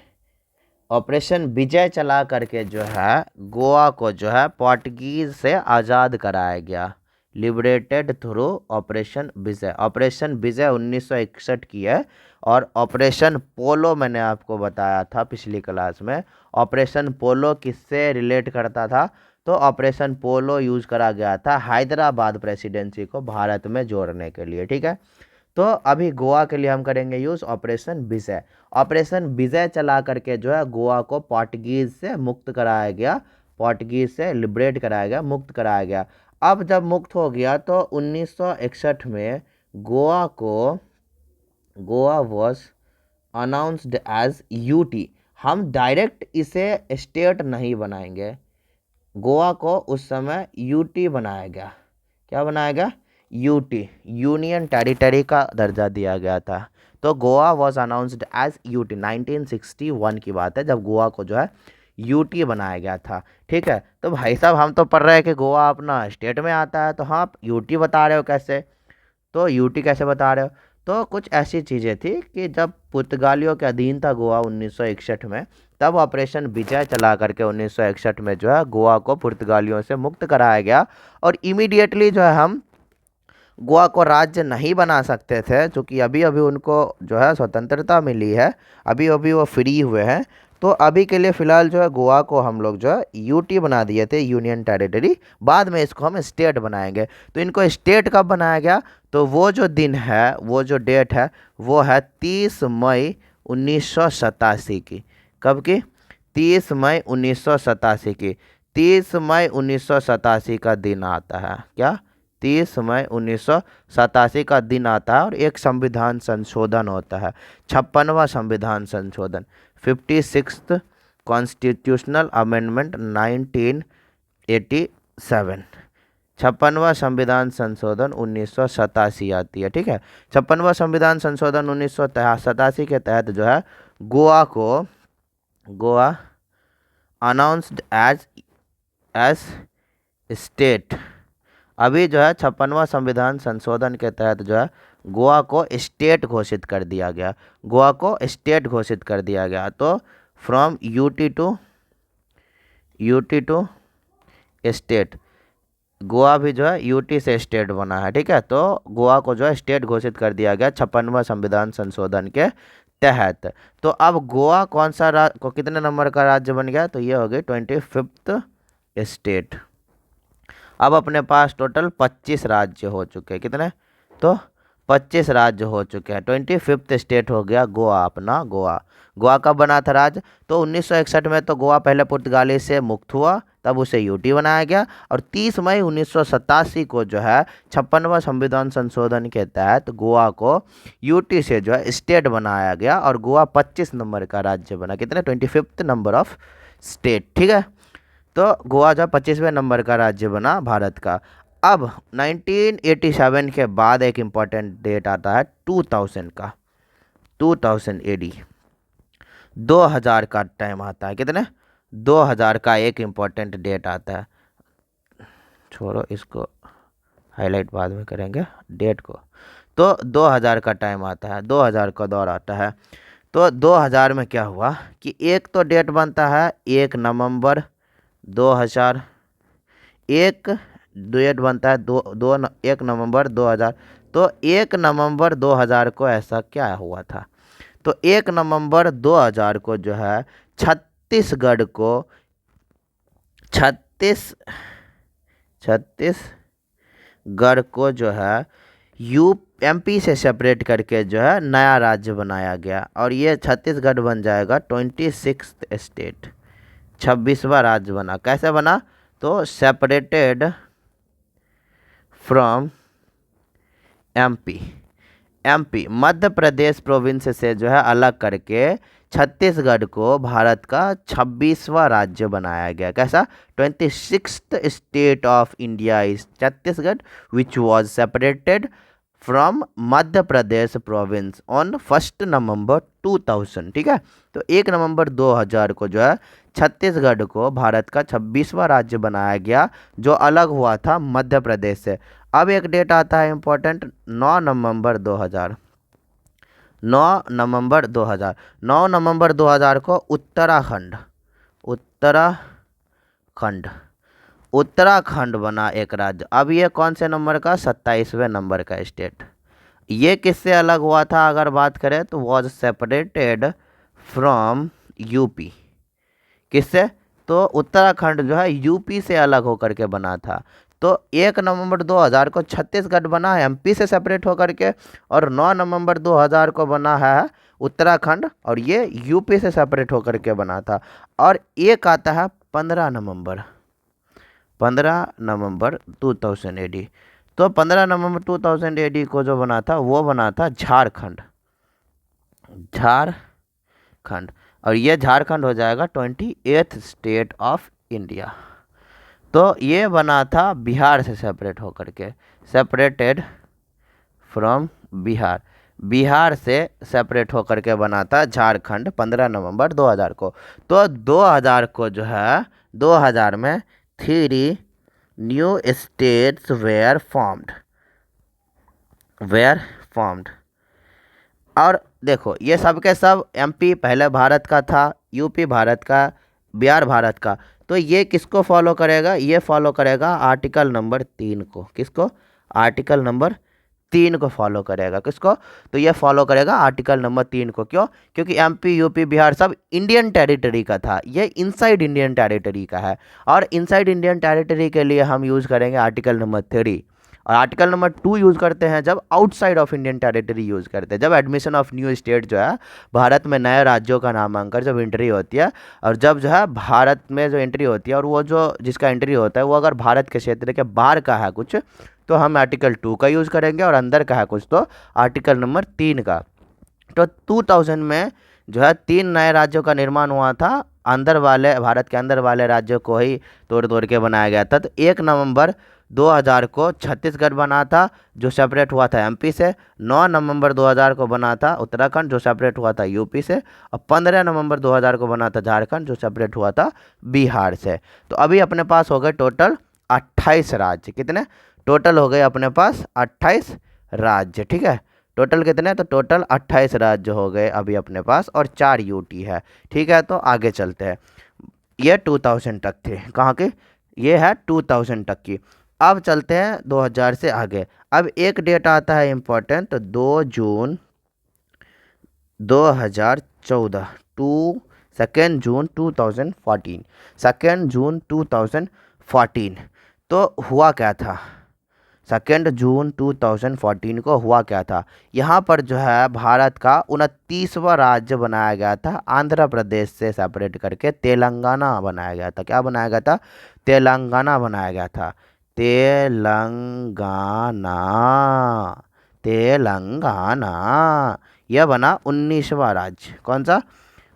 operation Vijay चला करके जो है गोवा को जो है पोर्टुगीज से आज़ाद कराया गया। Liberated through operation Vijay, operation विजय 1961 की है। और ऑपरेशन पोलो मैंने आपको बताया था पिछली क्लास में, ऑपरेशन पोलो किससे रिलेट करता था, तो ऑपरेशन पोलो यूज करा गया था हैदराबाद प्रेसिडेंसी को भारत में जोड़ने के लिए। ठीक है, तो अभी गोवा के लिए हम करेंगे use operation Vijay. Operation Vijay चला करके जो है गोवा को पोर्टुगीज से मुक्त कराया गया, पोर्टुगीज से लिबरेट कराया गया, मुक्त कराया गया। अब जब मुक्त हो गया तो 1961 में Goa was announced as UT. हम डायरेक्ट इसे स्टेट नहीं बनाएंगे, गोवा को उस समय यूटी बनाया गया। क्या बनाया गया, यूटी, यूनियन टेरिटरी का दर्जा दिया गया था। तो Goa was announced as UT, 1961 की बात है जब गोवा को जो है यूटी बनाया गया था। ठीक है, तो भाई साहब हम तो पढ़ रहे हैं कि गोवा अपना स्टेट में आता है, तो हाँ आप यूटी बता रहे हो कैसे, तो यूटी कैसे बता रहे हो। तो कुछ ऐसी चीज़ें थी कि जब पुर्तगालियों के अधीन था गोवा 1961 में, तब ऑपरेशन विजय चला करके 1961 में जो है गोवा को पुर्तगालियों से मुक्त कराया गया। और इमीडिएटली जो है हम गोवा को राज्य नहीं बना सकते थे, क्योंकि अभी अभी उनको जो है स्वतंत्रता मिली है, अभी अभी वो फ्री हुए हैं। तो अभी के लिए फ़िलहाल जो है गोवा को हम लोग जो है यूटी बना दिए थे, यूनियन टेरिटरी। बाद में इसको हम स्टेट बनाएंगे। तो इनको स्टेट कब बनाया गया, तो वो जो दिन है, वो जो डेट है, वो है 30 मई 1987 की। कब की, 30 मई 1987 की। 30 मई 1987 का दिन आता है, क्या, 30 मई 1987 का दिन आता है और एक संविधान संशोधन होता है, 56वां संविधान संशोधन, 56th कॉन्स्टिट्यूशनल अमेंडमेंट 1987, 56वां संविधान संशोधन 1987 आती है। ठीक है, 56वां संविधान संशोधन 1987 के तहत जो है गोवा अनाउंस्ड एज स्टेट। अभी जो है 56वां संविधान संशोधन के तहत जो है गोवा को स्टेट घोषित कर दिया गया, गोवा को स्टेट घोषित कर दिया गया। तो from UT to state, Goa भी जो है यूटी से स्टेट बना है। ठीक है, तो गोवा को जो है स्टेट घोषित कर दिया गया 56वां संविधान संशोधन के तहत। तो अब गोवा कौन सा को कितने नंबर का राज्य बन गया, तो ये हो गई 25th स्टेट। अब अपने पास टोटल 25 राज्य हो चुके हैं, कितने, तो 25 राज्य हो चुके हैं। 25th स्टेट हो गया गोवा अपना। गोवा कब बना था राज्य, तो 1961 में तो गोवा पहले पुर्तगाली से मुक्त हुआ, तब उसे यूटी बनाया गया। और 30 मई 1987 को जो है 56वां संविधान संशोधन के तहत गोवा को यूटी से जो है स्टेट बनाया गया और गोवा 25 नंबर का राज्य बना, कितने, 25th नंबर ऑफ स्टेट। ठीक है, तो गोवा जो 25वें नंबर का राज्य बना भारत का। अब 1987 के बाद एक इम्पॉर्टेंट डेट आता है 2000 का, 2000 AD, 2000 का टाइम आता है, कितने, 2000 का एक इम्पॉर्टेंट डेट आता है। छोड़ो इसको, हाईलाइट बाद में करेंगे डेट को। तो 2000 का टाइम आता है, 2000 का दौर आता है। तो 2000 में क्या हुआ कि एक तो डेट बनता है 1 नवंबर 2000, एक डेट बनता है 1 नवंबर 2000। तो 1 नवंबर 2000 को ऐसा क्या हुआ था, तो 1 नवंबर 2000 को जो है छत्तीसगढ़ को जो है एमपी से सेपरेट करके जो है नया राज्य बनाया गया और ये छत्तीसगढ़ बन जाएगा 26th स्टेट, 26वां राज्य बना। कैसे बना, तो separated from MP. MP Madhya Pradesh province से जो है अलग करके छत्तीसगढ़ को भारत का 26वां राज्य बनाया गया। कैसा? 26th state of India is Chhattisgarh which was separated from Madhya Pradesh province on 1 नवंबर 2000। ठीक है, तो 1 नवंबर 2000 को जो है छत्तीसगढ़ को भारत का 26वां राज्य बनाया गया, जो अलग हुआ था मध्य प्रदेश से। अब एक डेट आता है इंपॉर्टेंट, 9 नवंबर 2000। 9 नवंबर 2000, 9 नवंबर 2000 को उत्तराखंड, उत्तराखंड उत्तराखंड बना एक राज्य। अब ये कौन से नंबर का? 27वें नंबर का स्टेट। ये किससे अलग हुआ था अगर बात करें तो वॉज सेपरेटेड फ्रॉम यूपी। किससे? तो उत्तराखंड जो है यूपी से अलग होकर के बना था। तो 1 नवंबर 2000 को छत्तीसगढ़ बना है एमपी से सेपरेट होकर के, और 9 नवंबर 2000 को बना है उत्तराखंड, और ये यूपी से सेपरेट होकर के बना था। और एक आता है 15 नवंबर, 15 नवंबर 2000 एडी। तो 15 नवंबर 2000 एडी को जो बना था वो बना था झारखंड, झारखंड। और ये झारखंड हो जाएगा 28th स्टेट ऑफ इंडिया। तो ये बना था बिहार से सेपरेट होकर के, सेपरेटेड फ्रॉम बिहार, बिहार से सेपरेट होकर के बना था झारखंड 15 नवंबर 2000 को। तो 2000 को जो है 2000 में 3 न्यू स्टेट्स वेयर फॉर्म्ड। और देखो ये सब के सब एमपी पहले भारत का था, यूपी भारत का, बिहार भारत का। तो ये किसको फॉलो करेगा? ये फॉलो करेगा आर्टिकल नंबर 3 को। किसको? आर्टिकल नंबर 3 को फॉलो करेगा। किसको? तो ये फॉलो करेगा आर्टिकल नंबर 3 को। क्यों? क्योंकि एमपी यूपी बिहार सब इंडियन टेरिटरी का था, ये इनसाइड इंडियन टेरिटरी का है। और इनसाइड इंडियन टेरिटरी के लिए हम यूज़ करेंगे आर्टिकल नंबर 3, और आर्टिकल नंबर 2 यूज़ करते हैं जब outside of Indian territory use करते हैं, जब एडमिशन ऑफ न्यू स्टेट जो है भारत में नए राज्यों का नामांकन जब एंट्री होती है, और जब जो है भारत में जो एंट्री होती है और वो जो जिसका एंट्री होता है वो अगर भारत के क्षेत्र के बाहर का है कुछ, तो हम आर्टिकल 2 का यूज़ करेंगे, और अंदर का है कुछ तो आर्टिकल नंबर 3 का। तो 2000 में जो है 3 नए राज्यों का निर्माण हुआ था, अंदर वाले भारत के अंदर वाले राज्यों को ही तोड़ तोड़ के बनाया गया था। तो 1 नवंबर 2000 को छत्तीसगढ़ बना था जो सेपरेट हुआ था एमपी से, 9 नवंबर 2000 को बना था उत्तराखंड जो सेपरेट हुआ था यूपी से, और 15 नवंबर 2000 को बना था झारखंड जो सेपरेट हुआ था बिहार से। तो अभी अपने पास हो गए टोटल 28 राज्य। कितने टोटल हो गए अपने पास? 28 राज्य। ठीक है, टोटल कितने? तो टोटल 28 राज्य हो गए अभी अपने पास, और 4 यूटी है। ठीक है, तो आगे चलते हैं। ये 2000 तक थे, कहाँ के? ये है 2000 तक की। अब चलते हैं 2000 से आगे। अब एक डेट आता है इम्पोर्टेंट, तो 2 जून 2014 टू 2 जून 2014, 2 जून 2014। तो हुआ क्या था? 2 जून 2014 को हुआ क्या था? यहाँ पर जो है भारत का 29वां राज्य बनाया गया था, आंध्र प्रदेश से सेपरेट करके तेलंगाना बनाया गया था। क्या बनाया गया था? तेलंगाना बनाया गया था। तेलंगाना, तेलंगाना यह बना 19वां राज्य। कौन सा?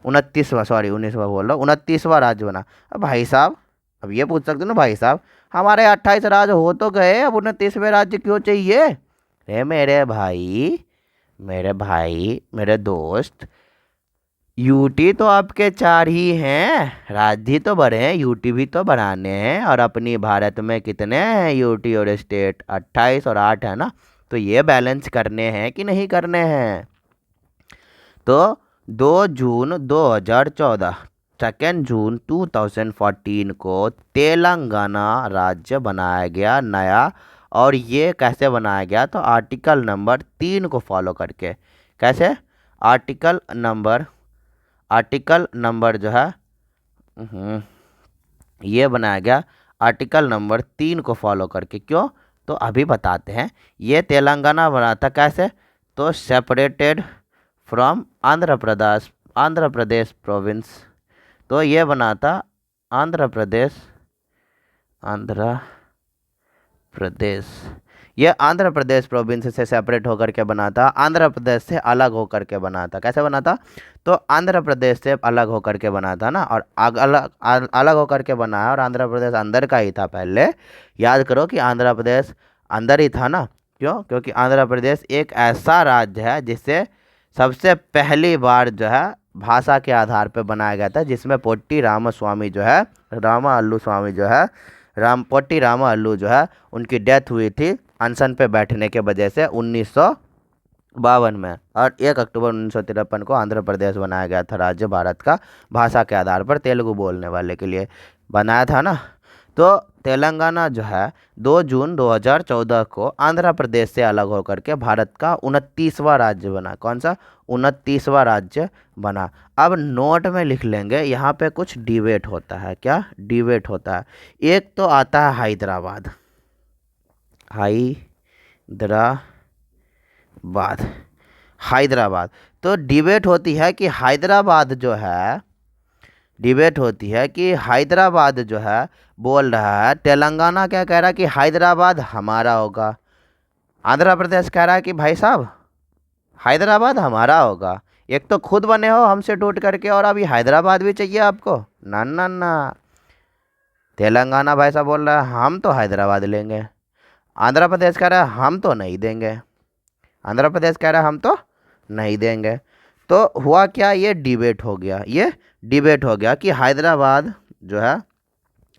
29वां, सॉरी 19वां बोल रहा हूँ, 29वां राज्य बना। अब भाई साहब, अब ये पूछ सकते हो ना भाई साहब, हमारे 28 राज्य हो तो गए, अब 29वें राज्य क्यों चाहिए? अरे मेरे भाई, मेरे दोस्त, यूटी तो आपके 4 ही हैं, राज्य तो बड़े हैं, यूटी भी तो बढ़ाने हैं। और अपनी भारत में कितने हैं यूटी और स्टेट? 28 और 8 है ना, तो ये बैलेंस करने हैं कि नहीं करने हैं? तो 2 जून 2014, 2 जून 2014 को तेलंगाना राज्य बनाया गया नया। और ये कैसे बनाया गया? तो आर्टिकल नंबर 3 को फॉलो करके। कैसे? आर्टिकल नंबर जो है ये बनाया गया आर्टिकल नंबर 3 को फॉलो करके। क्यों? तो अभी बताते हैं। ये तेलंगाना बना था कैसे? तो separated from Andhra Pradesh province. तो ये बना था आंध्र प्रदेश, ये आंध्र प्रदेश प्रोविंस से सेपरेट होकर के बना था, आंध्र प्रदेश से अलग होकर के बना था। कैसे बना था? तो आंध्र प्रदेश से अलग होकर के बना था ना, और अलग अलग होकर के बना है, और आंध्र प्रदेश अंदर का ही था पहले। याद करो कि आंध्र प्रदेश अंदर ही था ना। क्यों? क्योंकि आंध्र प्रदेश एक ऐसा राज्य है जिससे सबसे पहली बार जो है भाषा के आधार पर बनाया गया था, जिसमें पोट्टी रामास्वामी जो है, रामाअल्लू स्वामी जो है, पोट्टी रामाअल्लू जो है, उनकी डेथ हुई थी अनशन पे बैठने के वजह से 1952 में। और 1 अक्टूबर 1953 को आंध्र प्रदेश बनाया गया था राज्य भारत का, भाषा के आधार पर तेलुगु बोलने वाले के लिए बनाया था ना। तो तेलंगाना जो है 2 जून 2014 को आंध्र प्रदेश से अलग होकर के भारत का 29वां राज्य बना। कौन सा? 29वां राज्य बना। अब नोट में लिख लेंगे, यहाँ पे कुछ डिबेट होता है। क्या डिबेट होता है? एक तो आता है हैदराबाद, हैदराबाद, हैदराबाद। तो डिबेट होती है कि हैदराबाद जो है, डिबेट होती है कि हैदराबाद जो है बोल रहा है, तेलंगाना क्या कह रहा है कि हैदराबाद हमारा होगा। आंध्र प्रदेश कह रहा है कि भाई साहब हैदराबाद हमारा होगा। एक तो खुद बने हो हमसे टूट करके, और अभी हैदराबाद भी चाहिए आपको? ना ना ना। तेलंगाना भाई साहब बोल रहा है हम तो हैदराबाद लेंगे। आंध्र प्रदेश कह रहा है हम तो नहीं देंगे। आंध्र प्रदेश कह रहा है हम तो नहीं देंगे। तो हुआ क्या? ये डिबेट हो गया, ये डिबेट हो गया कि हैदराबाद जो है,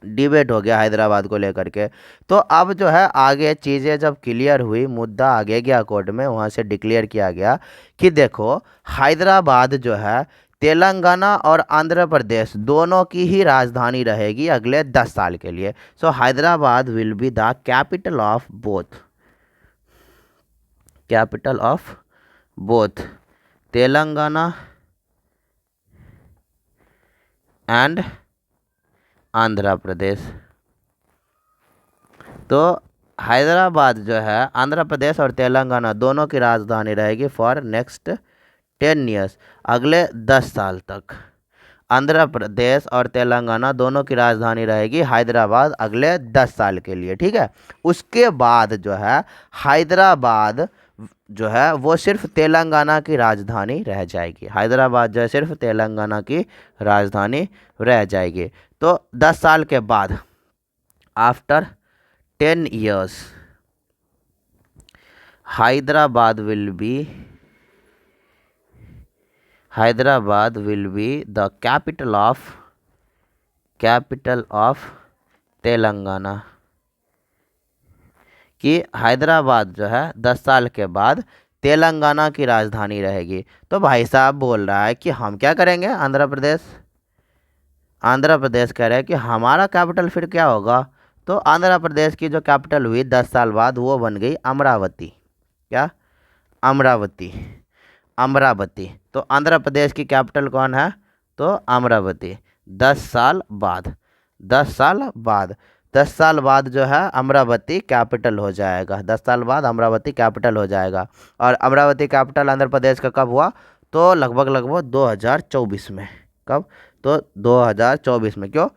डिबेट हो गया हैदराबाद को लेकर के। तो अब जो है आगे चीज़ें जब क्लियर हुई, मुद्दा आगे गया कोर्ट में, वहाँ से डिक्लेयर किया गया कि देखो हैदराबाद जो है तेलंगाना और आंध्र प्रदेश दोनों की ही राजधानी रहेगी अगले 10 साल के लिए। So Hyderabad will be the capital of both, capital of both Telangana and Andhra Pradesh. तो हैदराबाद जो है आंध्र प्रदेश और तेलंगाना दोनों की राजधानी रहेगी फॉर नेक्स्ट 10 ईयर्स, अगले 10 साल तक। आंध्र प्रदेश और तेलंगाना दोनों की राजधानी रहेगी हैदराबाद अगले 10 साल के लिए, ठीक है। उसके बाद जो है हैदराबाद जो है वो सिर्फ तेलंगाना की राजधानी रह जाएगी। हैदराबाद जो है सिर्फ तेलंगाना की राजधानी रह जाएगी। तो 10 साल के बाद, after 10 years, Hyderabad will be the capital of Telangana. कि हैदराबाद जो है 10 साल के बाद तेलंगाना की राजधानी रहेगी। तो भाई साहब बोल रहा है कि हम क्या करेंगे? आंध्र प्रदेश कह रहा है कि हमारा कैपिटल फिर क्या होगा? तो आंध्र प्रदेश की जो कैपिटल हुई 10 साल बाद, वो बन गई अमरावती। क्या? अमरावती, अमरावती। तो आंध्र प्रदेश की कैपिटल कौन है? तो अमरावती। 10 साल बाद, 10 साल बाद, 10 साल बाद जो है अमरावती कैपिटल हो जाएगा। 10 साल बाद अमरावती कैपिटल हो जाएगा। और अमरावती कैपिटल आंध्र प्रदेश का कब हुआ? तो लगभग 2024 में। कब? तो 2024 में। क्यों?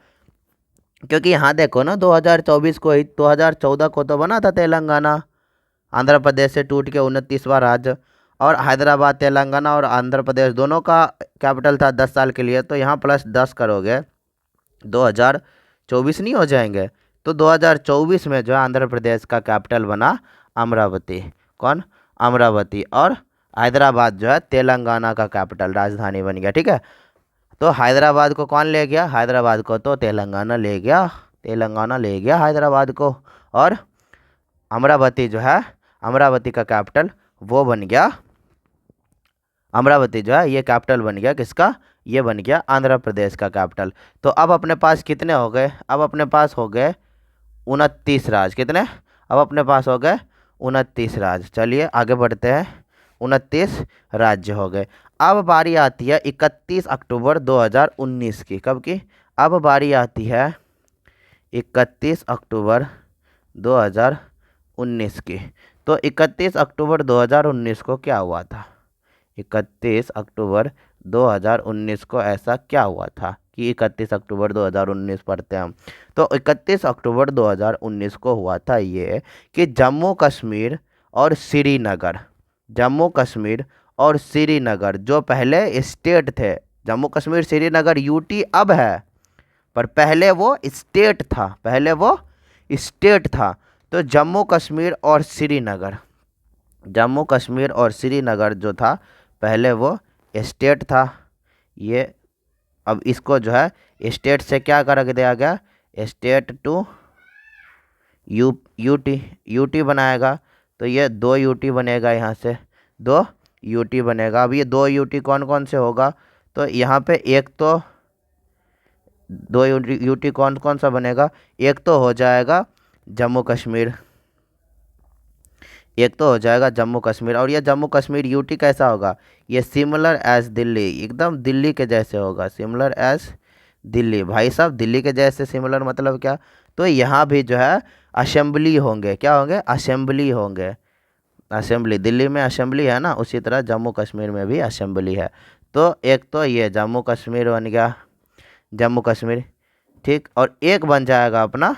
क्योंकि यहाँ देखो ना, 2024 को ही, 2014 को तो बना था तेलंगाना, आंध्र प्रदेश से टूट के 29वां राज्य। और हैदराबाद तेलंगाना और आंध्र प्रदेश दोनों का कैपिटल था 10 साल के लिए। तो यहाँ प्लस 10 करोगे 2024 नहीं हो जाएंगे? तो 2024 में जो है आंध्र प्रदेश का कैपिटल बना अमरावती। कौन? अमरावती। और हैदराबाद जो है तेलंगाना का कैपिटल, राजधानी बन गया, ठीक है। तो हैदराबाद को कौन ले गया? हैदराबाद को तो तेलंगाना ले गया, तेलंगाना ले गया हैदराबाद को। और अमरावती जो है, अमरावती का कैपिटल वो बन गया, अमरावती जो है ये कैपिटल बन गया किसका? ये बन गया आंध्र प्रदेश का कैपिटल। तो अब अपने पास कितने हो गए? अब अपने पास हो गए 29 राज्य। कितने? अब अपने पास हो गए 29 राज्य। चलिए आगे बढ़ते हैं। 29 राज्य हो गए। अब बारी आती है 31 अक्टूबर 2019 की। कब की? अब बारी आती है 31 अक्टूबर 2019 की। तो 31 अक्टूबर 2019 को क्या हुआ था? 31 अक्टूबर 2019 को ऐसा क्या हुआ था? कि 31 अक्टूबर 2019 पढ़ते हैं हम। तो 31 अक्टूबर 2019 को हुआ था ये कि जम्मू कश्मीर और श्रीनगर, जम्मू कश्मीर और श्रीनगर जो पहले स्टेट थे, जम्मू कश्मीर श्रीनगर यूटी अब है, पर पहले वो स्टेट था, पहले वो स्टेट था। तो जम्मू कश्मीर और श्रीनगर, जम्मू कश्मीर और श्रीनगर जो था पहले वो स्टेट था। ये अब इसको जो है स्टेट से क्या कर दिया गया, स्टेट टू यूटी, यूटी बनाएगा। तो ये 2 यूटी बनेगा, यहाँ से 2 यूटी बनेगा। अब ये 2 यूटी कौन कौन से होगा, तो यहाँ पे एक तो 2 यूटी कौन कौन सा बनेगा, एक तो हो जाएगा जम्मू कश्मीर, एक तो हो जाएगा जम्मू कश्मीर। और ये जम्मू कश्मीर यूटी कैसा होगा, ये सिमिलर एज दिल्ली, एकदम दिल्ली के जैसे होगा, सिमिलर एज दिल्ली। भाई साहब दिल्ली के जैसे सिमिलर मतलब क्या, तो यहाँ भी जो है असेंबली होंगे, क्या होंगे, असेंबली होंगे, असेंबली। दिल्ली में असेंबली है ना, उसी तरह जम्मू कश्मीर में भी असेंबली है। तो एक तो ये जम्मू कश्मीर बन गया, जम्मू कश्मीर, ठीक। और एक बन जाएगा अपना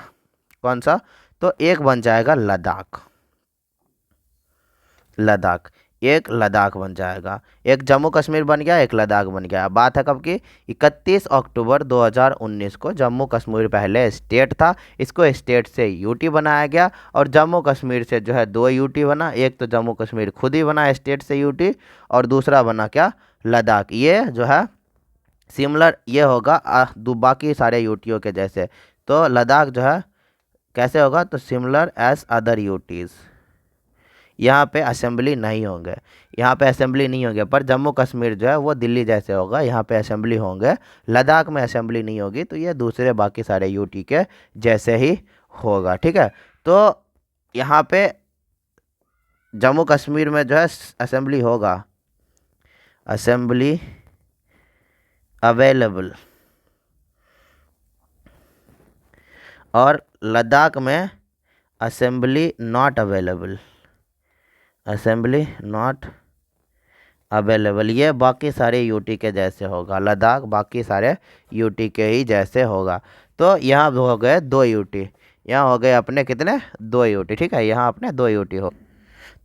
कौन सा, तो एक बन जाएगा लद्दाख, लद्दाख, एक लद्दाख बन जाएगा। एक जम्मू कश्मीर बन गया, एक लद्दाख बन गया। बात है कब की, 31 अक्टूबर 2019 को। जम्मू कश्मीर पहले स्टेट था, इसको स्टेट से यूटी बनाया गया, और जम्मू कश्मीर से जो है 2 यूटी बना। एक तो जम्मू कश्मीर खुद ही बना स्टेट से यूटी, और दूसरा बना क्या, लद्दाख। ये जो है सिमिलर ये होगा बाकी सारे यूटियों के जैसे। तो लद्दाख जो है कैसे होगा, तो सिमिलर एज अदर यूटीज़। यहाँ पे असेंबली नहीं होंगे, यहाँ पे असेंबली नहीं होंगे। पर जम्मू कश्मीर जो है वो दिल्ली जैसे होगा, यहाँ पे असेंबली होंगे। लद्दाख में असेंबली नहीं होगी, तो ये दूसरे बाकी सारे यूटी के जैसे ही होगा, ठीक है। तो यहाँ पे जम्मू कश्मीर में जो है असेंबली होगा, असेंबली अवेलेबल, और लद्दाख में assembly not available, assembly not available. ये बाकी सारे यूटी के जैसे होगा, लद्दाख बाकी सारे यूटी के ही जैसे होगा। तो यहाँ हो गए 2 यूटी, यहाँ हो गए अपने कितने, 2 यूटी, ठीक है। यहाँ अपने 2 यूटी हो,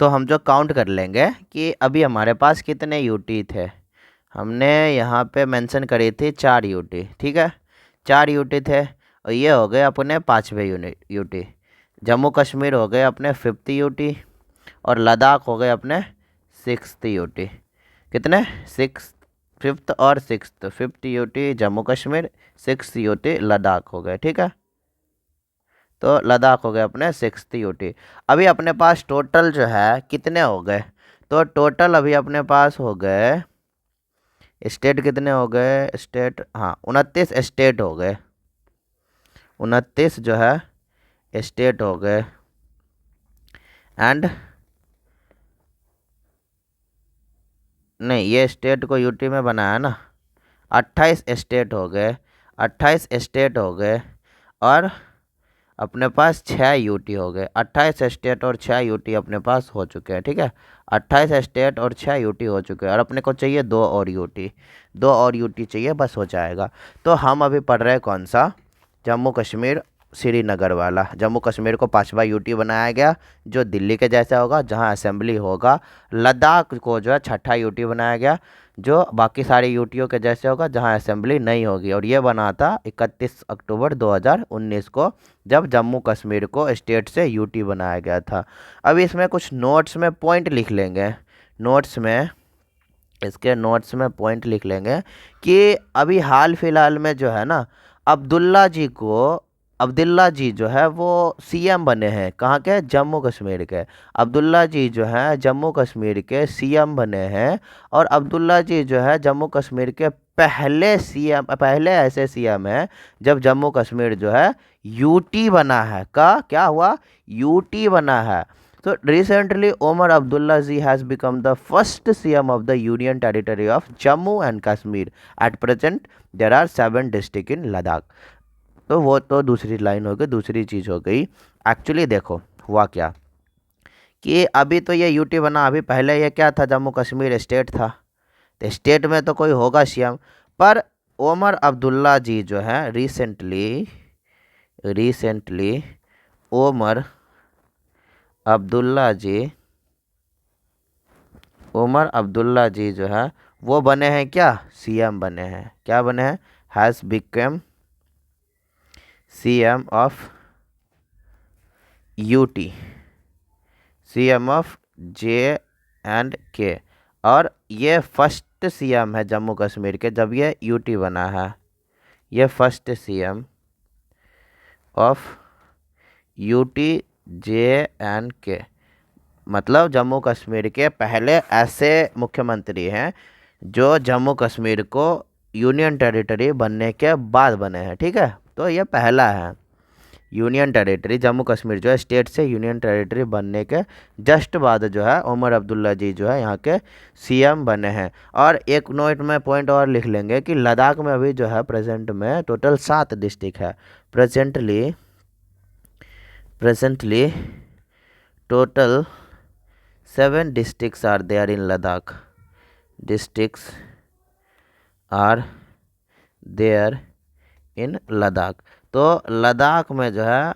तो हम जो काउंट कर लेंगे कि अभी हमारे पास कितने यूटी थे। हमने यहाँ पे मेंशन करी थी 4 यूटी, ठीक है, 4 यूटी थे। और ये हो गए अपने 5वें यूटी। जम्मू कश्मीर हो गए अपने 5th यूटी, और लद्दाख हो गए अपने 6th यूटी। कितने, 6, 5th और 6th, 5th UT Jammu Kashmir, 6th UT Ladakh हो गए, ठीक है। तो लद्दाख हो गए अपने 6th यूटी। अभी अपने पास टोटल जो है कितने हो गए, तो टोटल अभी अपने पास हो गए स्टेट कितने हो गए, स्टेट, हाँ 29 स्टेट हो गए, 29 जो है स्टेट हो गए। एंड नहीं, ये स्टेट को यूटी में बनाया ना, 28 स्टेट हो गए, 28 स्टेट हो गए। और अपने पास 6 यूटी हो गए, 28 स्टेट और 6 यूटी अपने पास हो चुके हैं, ठीक है। 28 स्टेट और 6 यूटी हो चुके हैं, और अपने को चाहिए 2 और यूटी, 2 और यूटी चाहिए, बस हो जाएगा। तो हम अभी पढ़ रहे हैं कौन सा, जम्मू कश्मीर श्रीनगर वाला। जम्मू कश्मीर को 5वां यूटी बनाया गया, जो दिल्ली के जैसा होगा, जहां असेंबली होगा। लद्दाख को जो है 6ठा यूटी बनाया गया, जो बाकी सारी यूटियों के जैसे होगा, जहां असेंबली नहीं होगी। और ये बना था 31 अक्टूबर 2019 को, जब जम्मू कश्मीर को स्टेट से यूटी बनाया गया था। अब इसमें कुछ नोट्स में पॉइंट लिख लेंगे, नोट्स में, इसके नोट्स में पॉइंट लिख लेंगे कि अभी हाल फिलहाल में जो है ना, अब्दुल्ला जी जो है वो सीएम बने हैं, कहाँ के, जम्मू कश्मीर के। अब्दुल्ला जी जो है जम्मू कश्मीर के सीएम बने हैं। और अब्दुल्ला जी जो है जम्मू कश्मीर के पहले सीएम, पहले ऐसे सीएम हैं जब जम्मू कश्मीर जो है यूटी बना है। का क्या हुआ, यूटी बना है। So recently, Omar Abdullah Ji has become the first CM of the Union Territory of Jammu and Kashmir. At present, there are 7 districts in Ladakh. तो वो तो दूसरी लाइन हो गई, दूसरी चीज़ हो गई। एक्चुअली देखो हुआ क्या कि अभी तो ये यूटी बना, अभी पहले ये क्या था, जम्मू कश्मीर स्टेट था। तो स्टेट में तो कोई होगा सीएम, पर ओमर अब्दुल्ला जी जो है रिसेंटली ओमर अब्दुल्ला जी जो है वो बने हैं क्या, सीएम बने हैं। क्या बने हैं, has become CM of UT, CM of J&K। और ये फर्स्ट सीएम है जम्मू कश्मीर के जब ये यूटी बना है। ये first CM of UT J&K, मतलब जम्मू कश्मीर के पहले ऐसे मुख्यमंत्री हैं जो जम्मू कश्मीर को यूनियन टेरिटरी बनने के बाद बने हैं। ठीक है, तो ये पहला है यूनियन टेरिटरी, जम्मू कश्मीर जो है स्टेट से यूनियन टेरिटरी बनने के जस्ट बाद जो है ओमर अब्दुल्ला जी जो है यहाँ के सीएम बने हैं। और एक नोट में पॉइंट और लिख लेंगे कि लद्दाख में अभी जो है प्रेजेंट में टोटल 7 डिस्ट्रिक्ट है। Presently total 7 districts are there in Ladakh. Districts are there in Ladakh। तो लद्दाख में जो है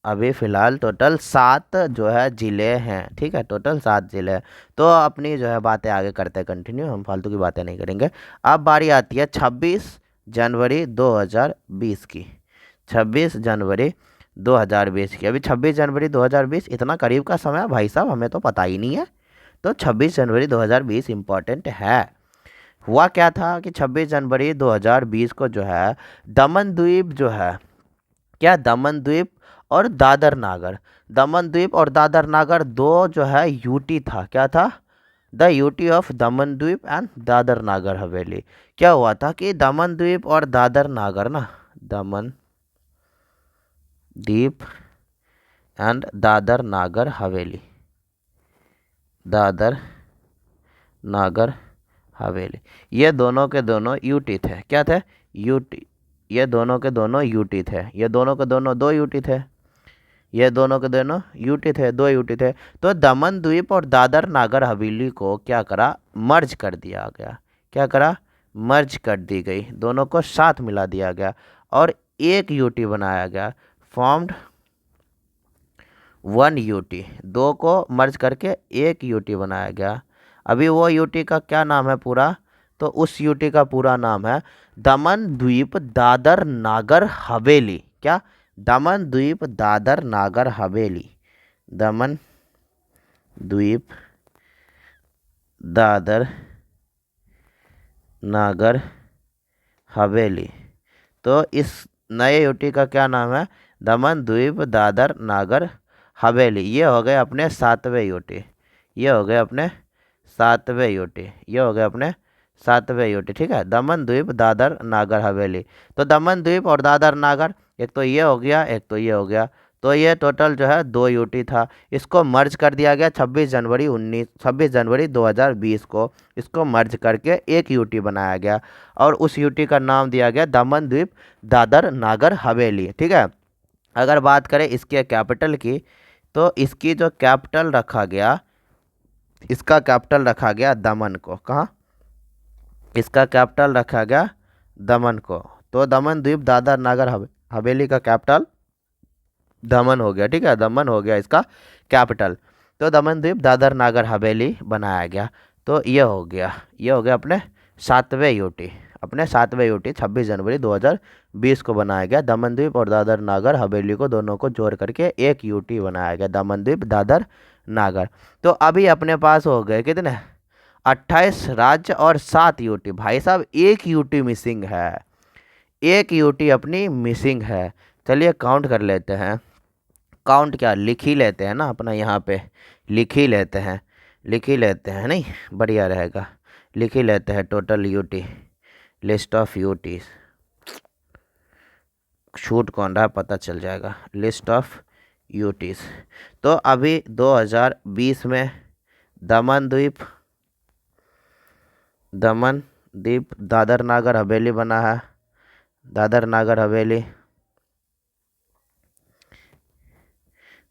अभी फ़िलहाल टोटल 7 जो है ज़िले हैं। ठीक है, टोटल 7 ज़िले हैं। तो अपनी जो है बातें आगे करते हैं कंटिन्यू, हम फालतू की बातें नहीं करेंगे। अब बारी आती है 26 जनवरी 2020 की। 26 जनवरी 2020 की। अभी 26 जनवरी 2020 इतना करीब का समय भाई साहब हमें तो पता ही नहीं है। तो 26 जनवरी 2020 इम्पॉर्टेंट है। हुआ क्या था कि 26 जनवरी 2020 को जो है दमन द्वीप जो है, क्या दमन द्वीप और दादर नागर दो जो है यूटी था। क्या था, द यूटी ऑफ दमन द्वीप एंड दादर नागर हवेली। क्या हुआ था कि दमन द्वीप और दादर नागर ना, दमन द्वीप एंड दादर नागर हवेली, दादर नागर हवेली, ये दोनों के दोनों यूटी थे। क्या थे, यूटी। ये दोनों के दोनों यूटी थे। ये दोनों के दोनों दो यूटी थे। ये दोनों के दोनों यूटी थे, दो यूटी थे। तो दमन द्वीप और दादर नागर हवेली को क्या करा, मर्ज कर दिया गया। क्या करा, मर्ज कर दी गई, दोनों को साथ मिला दिया गया और एक यूटी बनाया गया। फॉर्म्ड 1 यूटी, दो को मर्ज करके एक यूटी बनाया गया। अभी वो यूटी का क्या नाम है पूरा, तो उस यूटी का पूरा नाम है दमन द्वीप दादर नागर हवेली। क्या, दमन द्वीप दादर नागर हवेली, दमन द्वीप दादर नागर हवेली। तो इस नए यूटी का क्या नाम है, दमन द्वीप दादर नागर हवेली। ये हो गए अपने 7वें यूटी। ये हो गए अपने 7वें यूटी। ये हो गए अपने 7वें यूटी। ठीक है, दमन द्वीप दादर नागर हवेली। तो दमन द्वीप और दादर नागर, एक तो ये हो गया, एक तो ये हो गया। तो ये टोटल जो है 2 यूटी था। इसको मर्ज कर दिया गया 26 जनवरी 2020 को। इसको मर्ज करके एक यूटी बनाया गया और उस यूटी का नाम दिया गया दमन द्वीप दादर नागर हवेली। ठीक है, अगर बात करें इसके कैपिटल की, तो इसकी जो कैपिटल रखा गया, इसका कैपिटल रखा गया दमन को। कहाँ, इसका कैपिटल रखा गया दमन को। तो दमन द्वीप दादर नागर हवेली का कैपिटल दमन हो गया। ठीक है, दमन हो गया इसका कैपिटल। तो दमन द्वीप दादर नागर हवेली बनाया गया। तो ये हो गया अपने 7वें यूटी। अपने 7वें यूटी 26 जनवरी 2020 को बनाया गया। दमन द्वीप और दादर नागर हवेली को दोनों को जोड़ करके एक यूटी बनाया गया, दमन द्वीप दादर नागर। तो अभी अपने पास हो गए कितने, 28 राज्य और 7 यूटी। भाई साहब एक यूटी मिसिंग है, एक यूटी अपनी मिसिंग है। चलिए काउंट कर लेते हैं। काउंट क्या, लिख ही लेते हैं ना, अपना यहाँ पे लिख ही लेते हैं, नहीं बढ़िया रहेगा। लिख ही लेते हैं total UT, list of UTs. Shoot कौन रहा पता चल जाएगा, लिस्ट ऑफ यूटीज। तो अभी 2020 में दमन द्वीप दादर नागर हवेली बना है। दादर नागर हवेली,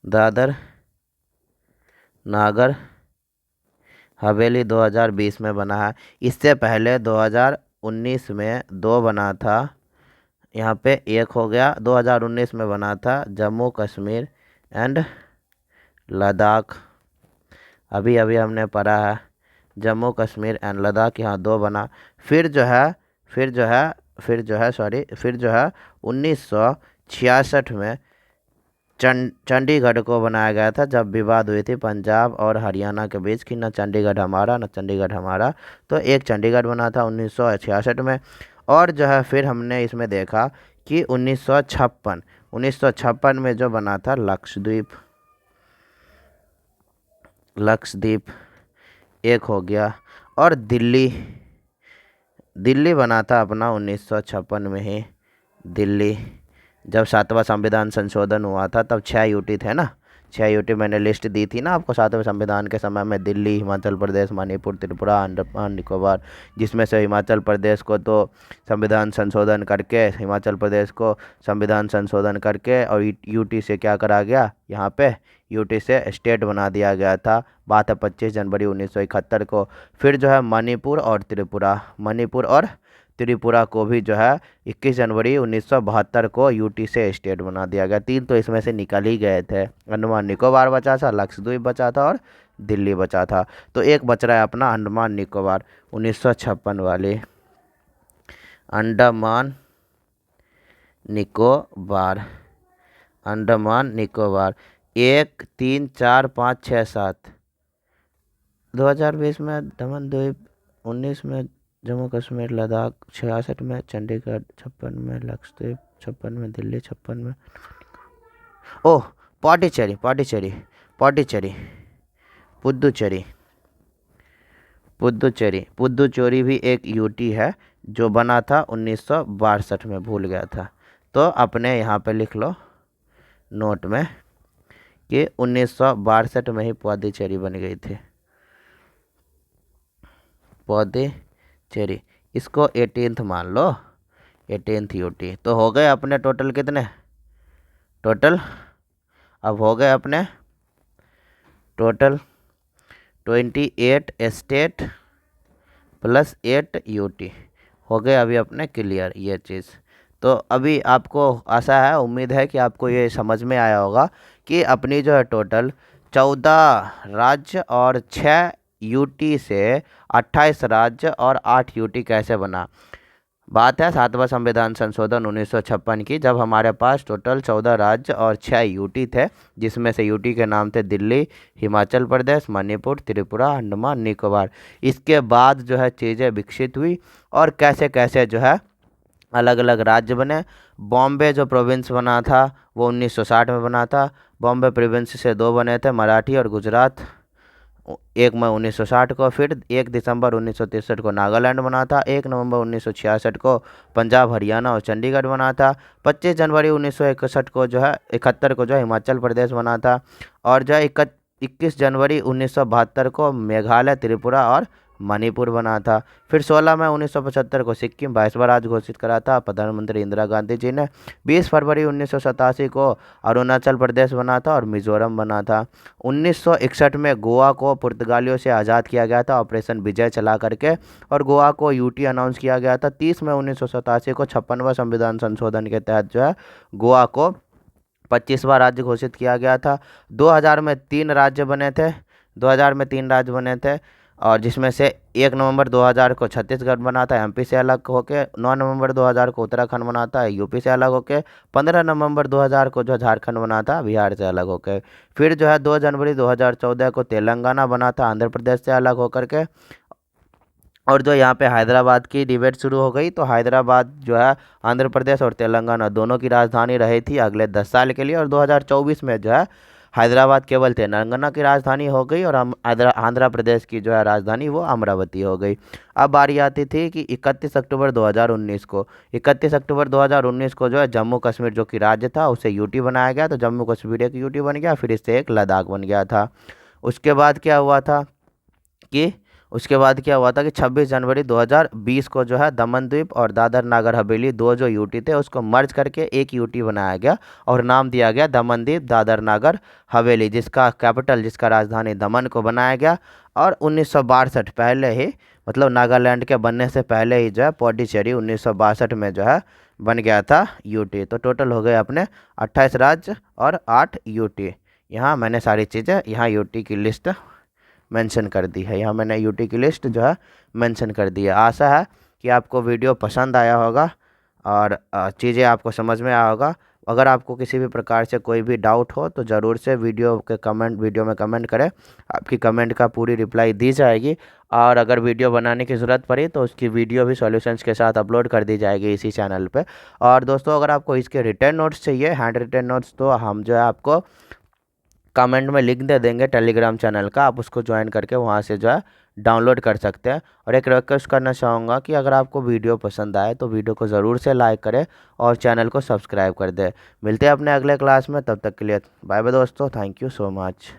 दादर नागर हवेली 2020 में बना है। इससे पहले 2019 में दो बना था, यहाँ पे एक हो गया। 2019 में बना था जम्मू कश्मीर एंड लद्दाख, अभी अभी हमने पढ़ा है जम्मू कश्मीर एंड लद्दाख, यहाँ दो बना। फिर जो है फिर जो है फिर जो है 1966 में चंडीगढ़ को बनाया गया था, जब विवाद हुई थी पंजाब और हरियाणा के बीच कि न चंडीगढ़ हमारा न चंडीगढ़ हमारा, तो एक चंडीगढ़ बना था 1966 में। और जो है फिर हमने इसमें देखा कि 1956 में जो बना था लक्षद्वीप एक हो गया। और दिल्ली दिल्ली बना था अपना 1956 में ही। दिल्ली जब 7वां संविधान संशोधन हुआ था तब 6 यूटी थे ना, 6 यूटी मैंने लिस्ट दी थी ना आपको 7वें संविधान के समय में, दिल्ली, हिमाचल प्रदेश, मणिपुर, त्रिपुरा, अंडमान निकोबार, जिसमें से हिमाचल प्रदेश को तो संविधान संशोधन करके और यूटी से क्या करा गया, यहाँ पे यूटी से स्टेट बना दिया गया था। बात है 25 जनवरी 1971 को। फिर जो है मणिपुर और त्रिपुरा को भी जो है 21 जनवरी 1972 को यूटी से स्टेट बना दिया गया। 3 तो इसमें से निकल ही गए थे, अंडमान निकोबार बचा था, लक्षद्वीप बचा था और दिल्ली बचा था। तो एक बच रहा है अपना अंडमान निकोबार, 1956 वाली अंडमान निकोबार 1 3 4 5 6 7। 2020 में दमन द्वीप, 19 में जम्मू कश्मीर लद्दाख, 66 में चंडीगढ़, 56 में लक्षद्वीप, 56 में दिल्ली, 56 में ओह पौंडीचेरी पुदुचेरी भी एक यूटी है जो बना था 1962 में, भूल गया था। तो अपने यहाँ पे लिख लो नोट में कि 1962 में ही पौंडीचेरी बन गई थी, पौंडीचेरी। इसको 18th मान लो, 18th यूटी। तो हो गए अपने टोटल कितने, अब हो गए अपने टोटल 28 स्टेट प्लस 8 यूटी हो गए अभी अपने क्लियर ये चीज़। तो अभी आपको आशा है, उम्मीद है कि आपको ये समझ में आया होगा कि अपनी जो है टोटल 14 राज्य और 6 यूटी से 28 राज्य और 8 यूटी कैसे बना। बात है 7वां संविधान संशोधन 1956 की, जब हमारे पास टोटल 14 राज्य और 6 यूटी थे, जिसमें से यूटी के नाम थे दिल्ली, हिमाचल प्रदेश, मणिपुर, त्रिपुरा, अंडमान निकोबार। इसके बाद जो है चीज़ें विकसित हुई और कैसे कैसे जो है अलग अलग राज्य बने। बॉम्बे जो प्रोविंस बना था वो 1960 में बना था। बॉम्बे प्रोविंस से 2 बने थे, मराठी और गुजरात, 1 मई 1960 को। फिर 1 दिसंबर 1963 को नागालैंड बना था। 1 नवंबर 1966 को पंजाब, हरियाणा और चंडीगढ़ बना था। 25 जनवरी 1961 को जो है 71 को जो है हिमाचल प्रदेश बना था। और जो है 21 जनवरी 1972 को मेघालय, त्रिपुरा और मणिपुर बना था। फिर 16 मई 1975 को सिक्किम 22वां राज्य घोषित करा था प्रधानमंत्री इंदिरा गांधी जी ने। 20 फरवरी 1987 को अरुणाचल प्रदेश बना था और मिजोरम बना था। 1961 में गोवा को पुर्तगालियों से आज़ाद किया गया था ऑपरेशन विजय चला करके, और गोवा को यूटी अनाउंस किया गया था। 30 मई 1987 को 56वां संविधान संशोधन के तहत जो है गोवा को 25वां राज्य घोषित किया गया था। 2000 में 3 राज्य बने थे, और जिसमें से 1 नवंबर 2000 को छत्तीसगढ़ बना था एमपी से अलग होके, 9 नवंबर 2000 को उत्तराखंड बना था यूपी से अलग होके, 15 नवंबर 2000 को जो झारखंड बना था बिहार से अलग होके। फिर जो है 2 जनवरी 2014 को तेलंगाना बना था आंध्र प्रदेश से अलग होकर के। और जो यहाँ पे हैदराबाद की डिबेट शुरू हो गई, तो हैदराबाद जो है आंध्र प्रदेश और तेलंगाना दोनों की राजधानी रही थी अगले 10 साल के लिए। और 2024 में जो है हैदराबाद केवल तेलंगाना की राजधानी हो गई और आंध्र प्रदेश की जो है राजधानी वो अमरावती हो गई। अब बारी आती थी कि 31 अक्टूबर 2019 को जो है जम्मू कश्मीर जो कि राज्य था उसे यूटी बनाया गया। तो जम्मू कश्मीर एक यूटी बन गया, फिर इससे एक लद्दाख बन गया था। उसके बाद क्या हुआ था कि उसके बाद क्या हुआ था कि 26 जनवरी 2020 को जो है दमन द्वीप और दादर नागर हवेली दो जो यूटी थे उसको मर्ज करके एक यूटी बनाया गया और नाम दिया गया दमन द्वीप दादर नागर हवेली, जिसका कैपिटल जिसका राजधानी दमन को बनाया गया। और 1962 पहले ही, मतलब नागालैंड के बनने से पहले ही जो है पौंडीचेरी 1962 में जो है बन गया था यूटी। तो टोटल हो गए अपने 28 राज्य और 8 यूटी। यहाँ मैंने सारी चीज़ें यहाँ यूटी की लिस्ट मेंशन कर दी है, यहाँ मैंने यूटी की लिस्ट जो है मेंशन कर दी है। आशा है कि आपको वीडियो पसंद आया होगा और चीज़ें आपको समझ में आया होगा। अगर आपको किसी भी प्रकार से कोई भी डाउट हो तो ज़रूर से वीडियो में कमेंट करें, आपकी कमेंट का पूरी रिप्लाई दी जाएगी। और अगर वीडियो बनाने की ज़रूरत पड़ी तो उसकी वीडियो भी सॉल्यूशंस के साथ अपलोड कर दी जाएगी इसी चैनल पे। और दोस्तों अगर आपको इसके रिटर्न नोट्स चाहिए, हैंड रिटन नोट्स, तो हम जो है आपको कमेंट में लिंक दे देंगे टेलीग्राम चैनल का, आप उसको ज्वाइन करके वहाँ से जो है डाउनलोड कर सकते हैं। और एक रिक्वेस्ट करना चाहूँगा कि अगर आपको वीडियो पसंद आए तो वीडियो को ज़रूर से लाइक करें और चैनल को सब्सक्राइब कर दें। मिलते हैं अपने अगले क्लास में, तब तक के लिए बाय बाय दोस्तों, थैंक यू सो मच।